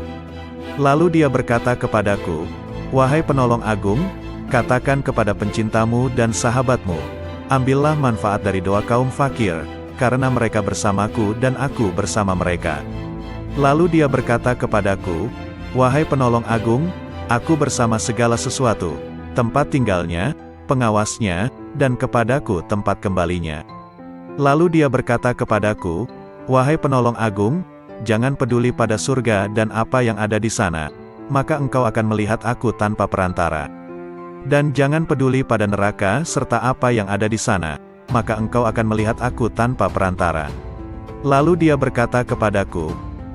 Lalu dia berkata kepadaku, 'Wahai penolong agung, katakan kepada pencintamu dan sahabatmu, ambillah manfaat dari doa kaum fakir, karena mereka bersamaku dan aku bersama mereka.' Lalu dia berkata kepadaku, 'Wahai penolong agung, aku bersama segala sesuatu, tempat tinggalnya, pengawasnya, dan kepadaku tempat kembalinya.' Lalu dia berkata kepadaku, 'Wahai penolong agung, jangan peduli pada surga dan apa yang ada di sana, maka engkau akan melihat aku tanpa perantara. Dan jangan peduli pada neraka serta apa yang ada di sana, maka engkau akan melihat aku tanpa perantara.' Lalu dia berkata kepadaku,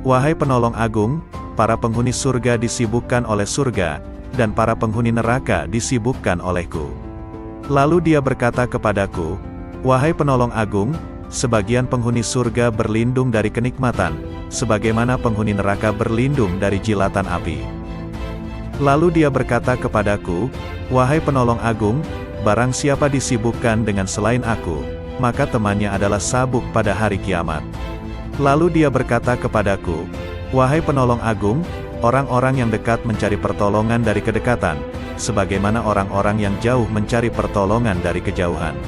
'Wahai penolong agung, para penghuni surga disibukkan oleh surga, dan para penghuni neraka disibukkan olehku.' Lalu dia berkata kepadaku, 'Wahai penolong agung, sebagian penghuni surga berlindung dari kenikmatan, sebagaimana penghuni neraka berlindung dari jilatan api.' Lalu dia berkata kepadaku, 'Wahai penolong agung, barang siapa disibukkan dengan selain aku, maka temannya adalah sabuk pada hari kiamat.' Lalu dia berkata kepadaku, 'Wahai penolong agung, orang-orang yang dekat mencari pertolongan dari kedekatan, sebagaimana orang-orang yang jauh mencari pertolongan dari kejauhan.'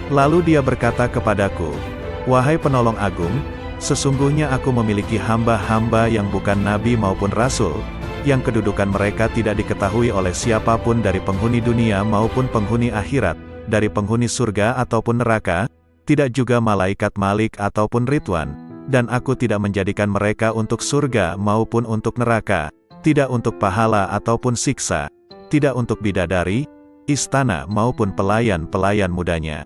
Lalu dia berkata kepadaku, 'Wahai penolong agung, Sesungguhnya aku memiliki hamba-hamba yang bukan nabi maupun rasul, yang kedudukan mereka tidak diketahui oleh siapapun dari penghuni dunia maupun penghuni akhirat, dari penghuni surga ataupun neraka, tidak juga malaikat Malik ataupun Ridwan, dan aku tidak menjadikan mereka untuk surga maupun untuk neraka, tidak untuk pahala ataupun siksa, tidak untuk bidadari, istana maupun pelayan-pelayan mudanya.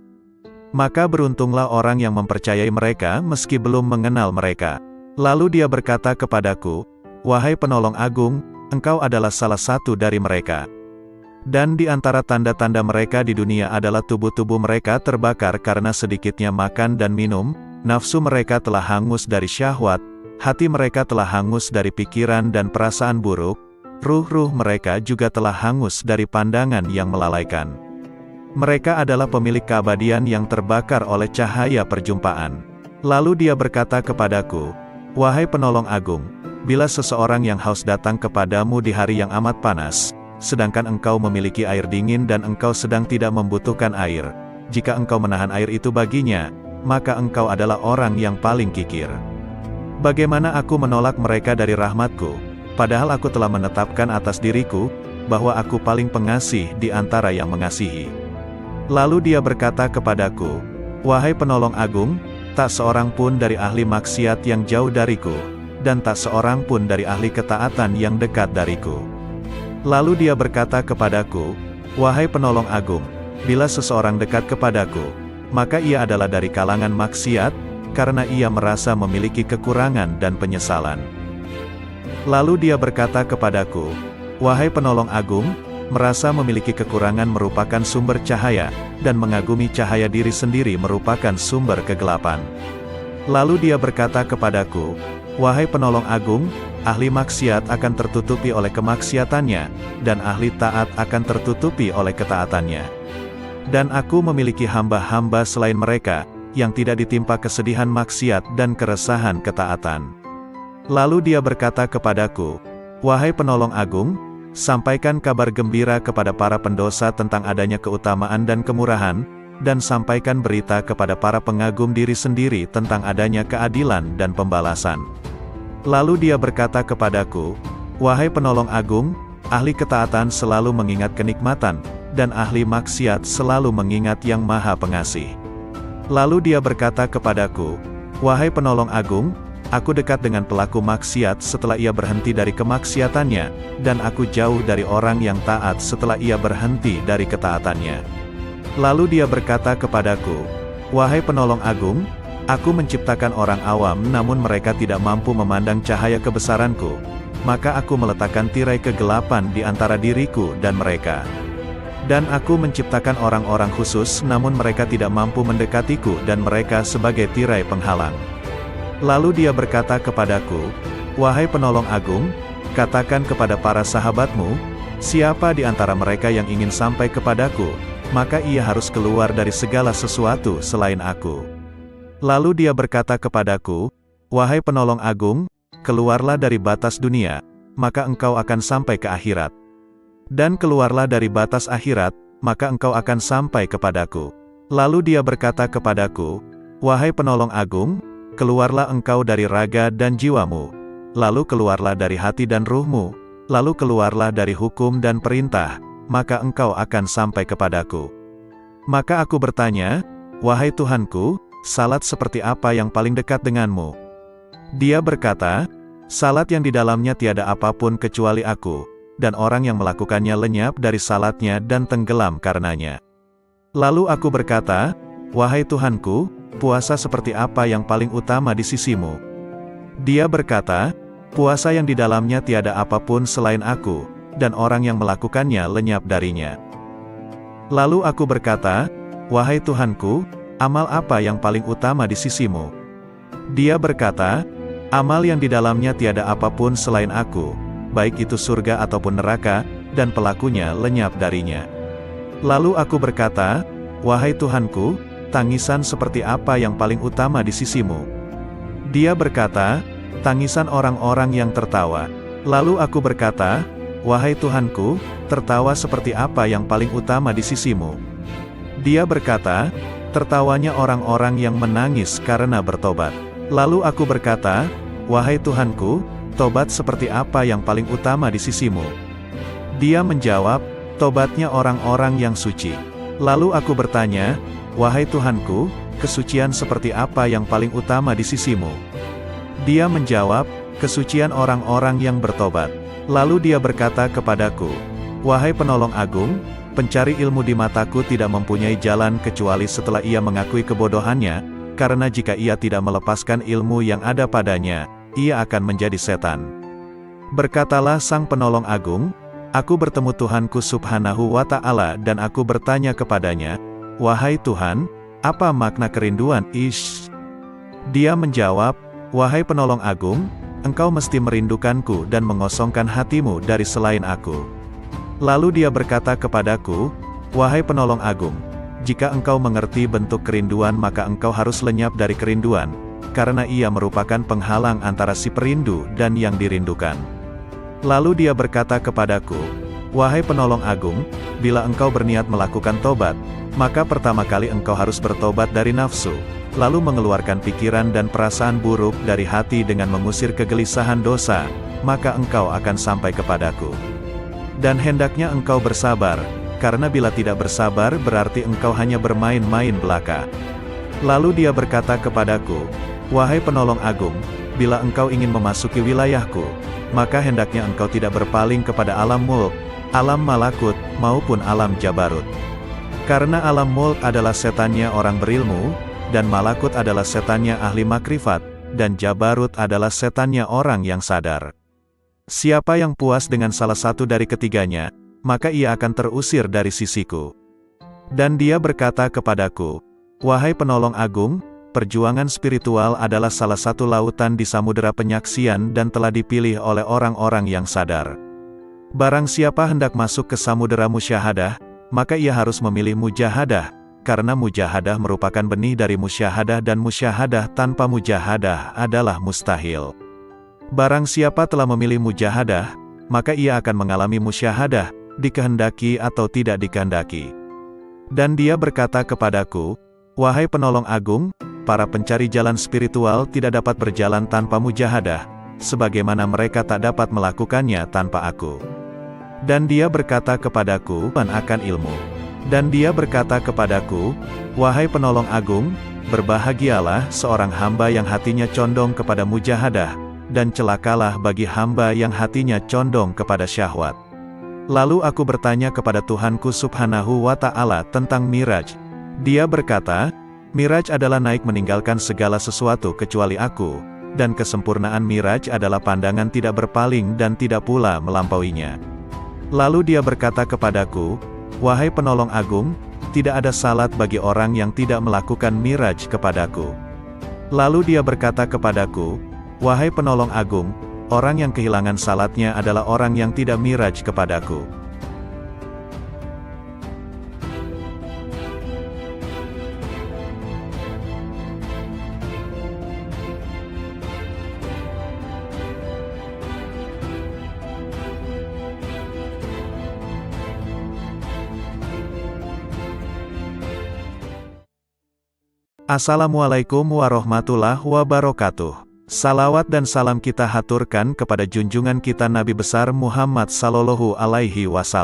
Maka beruntunglah orang yang mempercayai mereka meski belum mengenal mereka. Lalu dia berkata kepadaku, "Wahai penolong agung, engkau adalah salah satu dari mereka. Dan di antara tanda-tanda mereka di dunia adalah tubuh-tubuh mereka terbakar karena sedikitnya makan dan minum, nafsu mereka telah hangus dari syahwat, hati mereka telah hangus dari pikiran dan perasaan buruk, ruh-ruh mereka juga telah hangus dari pandangan yang melalaikan. Mereka adalah pemilik keabadian yang terbakar oleh cahaya perjumpaan." Lalu dia berkata kepadaku, "Wahai penolong agung, bila seseorang yang haus datang kepadamu di hari yang amat panas, sedangkan engkau memiliki air dingin dan engkau sedang tidak membutuhkan air, jika engkau menahan air itu baginya, maka engkau adalah orang yang paling kikir. Bagaimana aku menolak mereka dari rahmatku, padahal aku telah menetapkan atas diriku, bahwa aku paling pengasih di antara yang mengasihi." Lalu dia berkata kepadaku, "Wahai penolong agung, tak seorang pun dari ahli maksiat yang jauh dariku, dan tak seorang pun dari ahli ketaatan yang dekat dariku." Lalu dia berkata kepadaku, "Wahai penolong agung, bila seseorang dekat kepadaku, maka ia adalah dari kalangan maksiat, karena ia merasa memiliki kekurangan dan penyesalan." Lalu dia berkata kepadaku, "Wahai penolong agung, merasa memiliki kekurangan merupakan sumber cahaya, dan mengagumi cahaya diri sendiri merupakan sumber kegelapan." Lalu dia berkata kepadaku, "Wahai penolong agung, ahli maksiat akan tertutupi oleh kemaksiatannya, dan ahli taat akan tertutupi oleh ketaatannya. Dan aku memiliki hamba-hamba selain mereka, yang tidak ditimpa kesedihan maksiat dan keresahan ketaatan." Lalu dia berkata kepadaku, "Wahai penolong agung, sampaikan kabar gembira kepada para pendosa tentang adanya keutamaan dan kemurahan, dan sampaikan berita kepada para pengagum diri sendiri tentang adanya keadilan dan pembalasan." Lalu dia berkata kepadaku, "Wahai penolong agung, ahli ketaatan selalu mengingat kenikmatan, dan ahli maksiat selalu mengingat yang maha pengasih." Lalu dia berkata kepadaku, "Wahai penolong agung, aku dekat dengan pelaku maksiat setelah ia berhenti dari kemaksiatannya, dan aku jauh dari orang yang taat setelah ia berhenti dari ketaatannya." Lalu dia berkata kepadaku, "Wahai penolong agung, aku menciptakan orang awam namun mereka tidak mampu memandang cahaya kebesaranku, maka aku meletakkan tirai kegelapan di antara diriku dan mereka. Dan aku menciptakan orang-orang khusus namun mereka tidak mampu mendekatiku dan mereka sebagai tirai penghalang." Lalu dia berkata kepadaku, "Wahai penolong agung, katakan kepada para sahabatmu, siapa di antara mereka yang ingin sampai kepadaku, maka ia harus keluar dari segala sesuatu selain aku." Lalu dia berkata kepadaku, "Wahai penolong agung, keluarlah dari batas dunia, maka engkau akan sampai ke akhirat. Dan keluarlah dari batas akhirat, maka engkau akan sampai kepadaku." Lalu dia berkata kepadaku, "Wahai penolong agung, keluarlah engkau dari raga dan jiwamu, lalu keluarlah dari hati dan ruhmu, lalu keluarlah dari hukum dan perintah, maka engkau akan sampai kepadaku." Maka aku bertanya, "Wahai Tuhanku, salat seperti apa yang paling dekat denganmu?" Dia berkata, "Salat yang di dalamnya tiada apapun kecuali aku, dan orang yang melakukannya lenyap dari salatnya dan tenggelam karenanya." Lalu aku berkata, "Wahai Tuhanku, puasa seperti apa yang paling utama di sisimu?" Dia berkata, "Puasa yang di dalamnya tiada apapun selain aku, dan orang yang melakukannya lenyap darinya." Lalu aku berkata, "Wahai Tuhanku, amal apa yang paling utama di sisimu?" Dia berkata, "Amal yang di dalamnya tiada apapun selain aku, baik itu surga ataupun neraka, dan pelakunya lenyap darinya." Lalu aku berkata, "Wahai Tuhanku, tangisan seperti apa yang paling utama di sisimu?" Dia berkata, "Tangisan orang-orang yang tertawa." Lalu aku berkata, "Wahai Tuhanku, tertawa seperti apa yang paling utama di sisimu?" Dia berkata, "Tertawanya orang-orang yang menangis karena bertobat." Lalu aku berkata, "Wahai Tuhanku, tobat seperti apa yang paling utama di sisimu?" Dia menjawab, "Tobatnya orang-orang yang suci." Lalu aku bertanya, "Wahai Tuhanku, kesucian seperti apa yang paling utama di sisimu?" Dia menjawab, "Kesucian orang-orang yang bertobat." Lalu dia berkata kepadaku, "Wahai penolong agung, pencari ilmu di mataku tidak mempunyai jalan kecuali setelah ia mengakui kebodohannya, karena jika ia tidak melepaskan ilmu yang ada padanya, ia akan menjadi setan." Berkatalah sang penolong agung, "Aku bertemu Tuhanku Subhanahu wa Ta'ala dan aku bertanya kepadanya, 'Wahai Tuhan, apa makna kerinduan?' Ish." Dia menjawab, "Wahai penolong agung, engkau mesti merindukanku dan mengosongkan hatimu dari selain aku." Lalu dia berkata kepadaku, "Wahai penolong agung, jika engkau mengerti bentuk kerinduan maka engkau harus lenyap dari kerinduan, karena ia merupakan penghalang antara si perindu dan yang dirindukan." Lalu dia berkata kepadaku, "Wahai penolong agung, bila engkau berniat melakukan tobat, maka pertama kali engkau harus bertobat dari nafsu, lalu mengeluarkan pikiran dan perasaan buruk dari hati dengan mengusir kegelisahan dosa, maka engkau akan sampai kepadaku. Dan hendaknya engkau bersabar, karena bila tidak bersabar berarti engkau hanya bermain-main belaka." Lalu dia berkata kepadaku, "Wahai penolong agung, bila engkau ingin memasuki wilayahku, maka hendaknya engkau tidak berpaling kepada alam mulk, alam malakut, maupun alam jabarut. Karena alam mulk adalah setannya orang berilmu, dan malakut adalah setannya ahli makrifat, dan jabarut adalah setannya orang yang sadar. Siapa yang puas dengan salah satu dari ketiganya, maka ia akan terusir dari sisiku." Dan dia berkata kepadaku, "Wahai penolong agung, perjuangan spiritual adalah salah satu lautan di samudera penyaksian dan telah dipilih oleh orang-orang yang sadar. Barang siapa hendak masuk ke samudera musyahadah, maka ia harus memilih mujahadah, karena mujahadah merupakan benih dari musyahadah dan musyahadah tanpa mujahadah adalah mustahil. Barang siapa telah memilih mujahadah, maka ia akan mengalami musyahadah, dikehendaki atau tidak dikehendaki." Dan dia berkata kepadaku, "Wahai penolong agung, para pencari jalan spiritual tidak dapat berjalan tanpa mujahadah, sebagaimana mereka tak dapat melakukannya tanpa aku." Dan dia berkata kepadaku, "Akan ilmu." Dan dia berkata kepadaku, "Wahai penolong agung, berbahagialah seorang hamba yang hatinya condong kepada mujahadah, dan celakalah bagi hamba yang hatinya condong kepada syahwat." Lalu aku bertanya kepada Tuhanku Subhanahu wa Ta'ala tentang Miraj. Dia berkata, "Miraj adalah naik meninggalkan segala sesuatu kecuali aku, dan kesempurnaan Miraj adalah pandangan tidak berpaling dan tidak pula melampauinya." Lalu dia berkata kepadaku, "Wahai penolong agung, tidak ada salat bagi orang yang tidak melakukan Miraj kepadaku." Lalu dia berkata kepadaku, "Wahai penolong agung, orang yang kehilangan salatnya adalah orang yang tidak Miraj kepadaku." Assalamualaikum warahmatullahi wabarakatuh. Salawat dan salam kita haturkan kepada junjungan kita Nabi besar Muhammad sallallahu alaihi wasallam.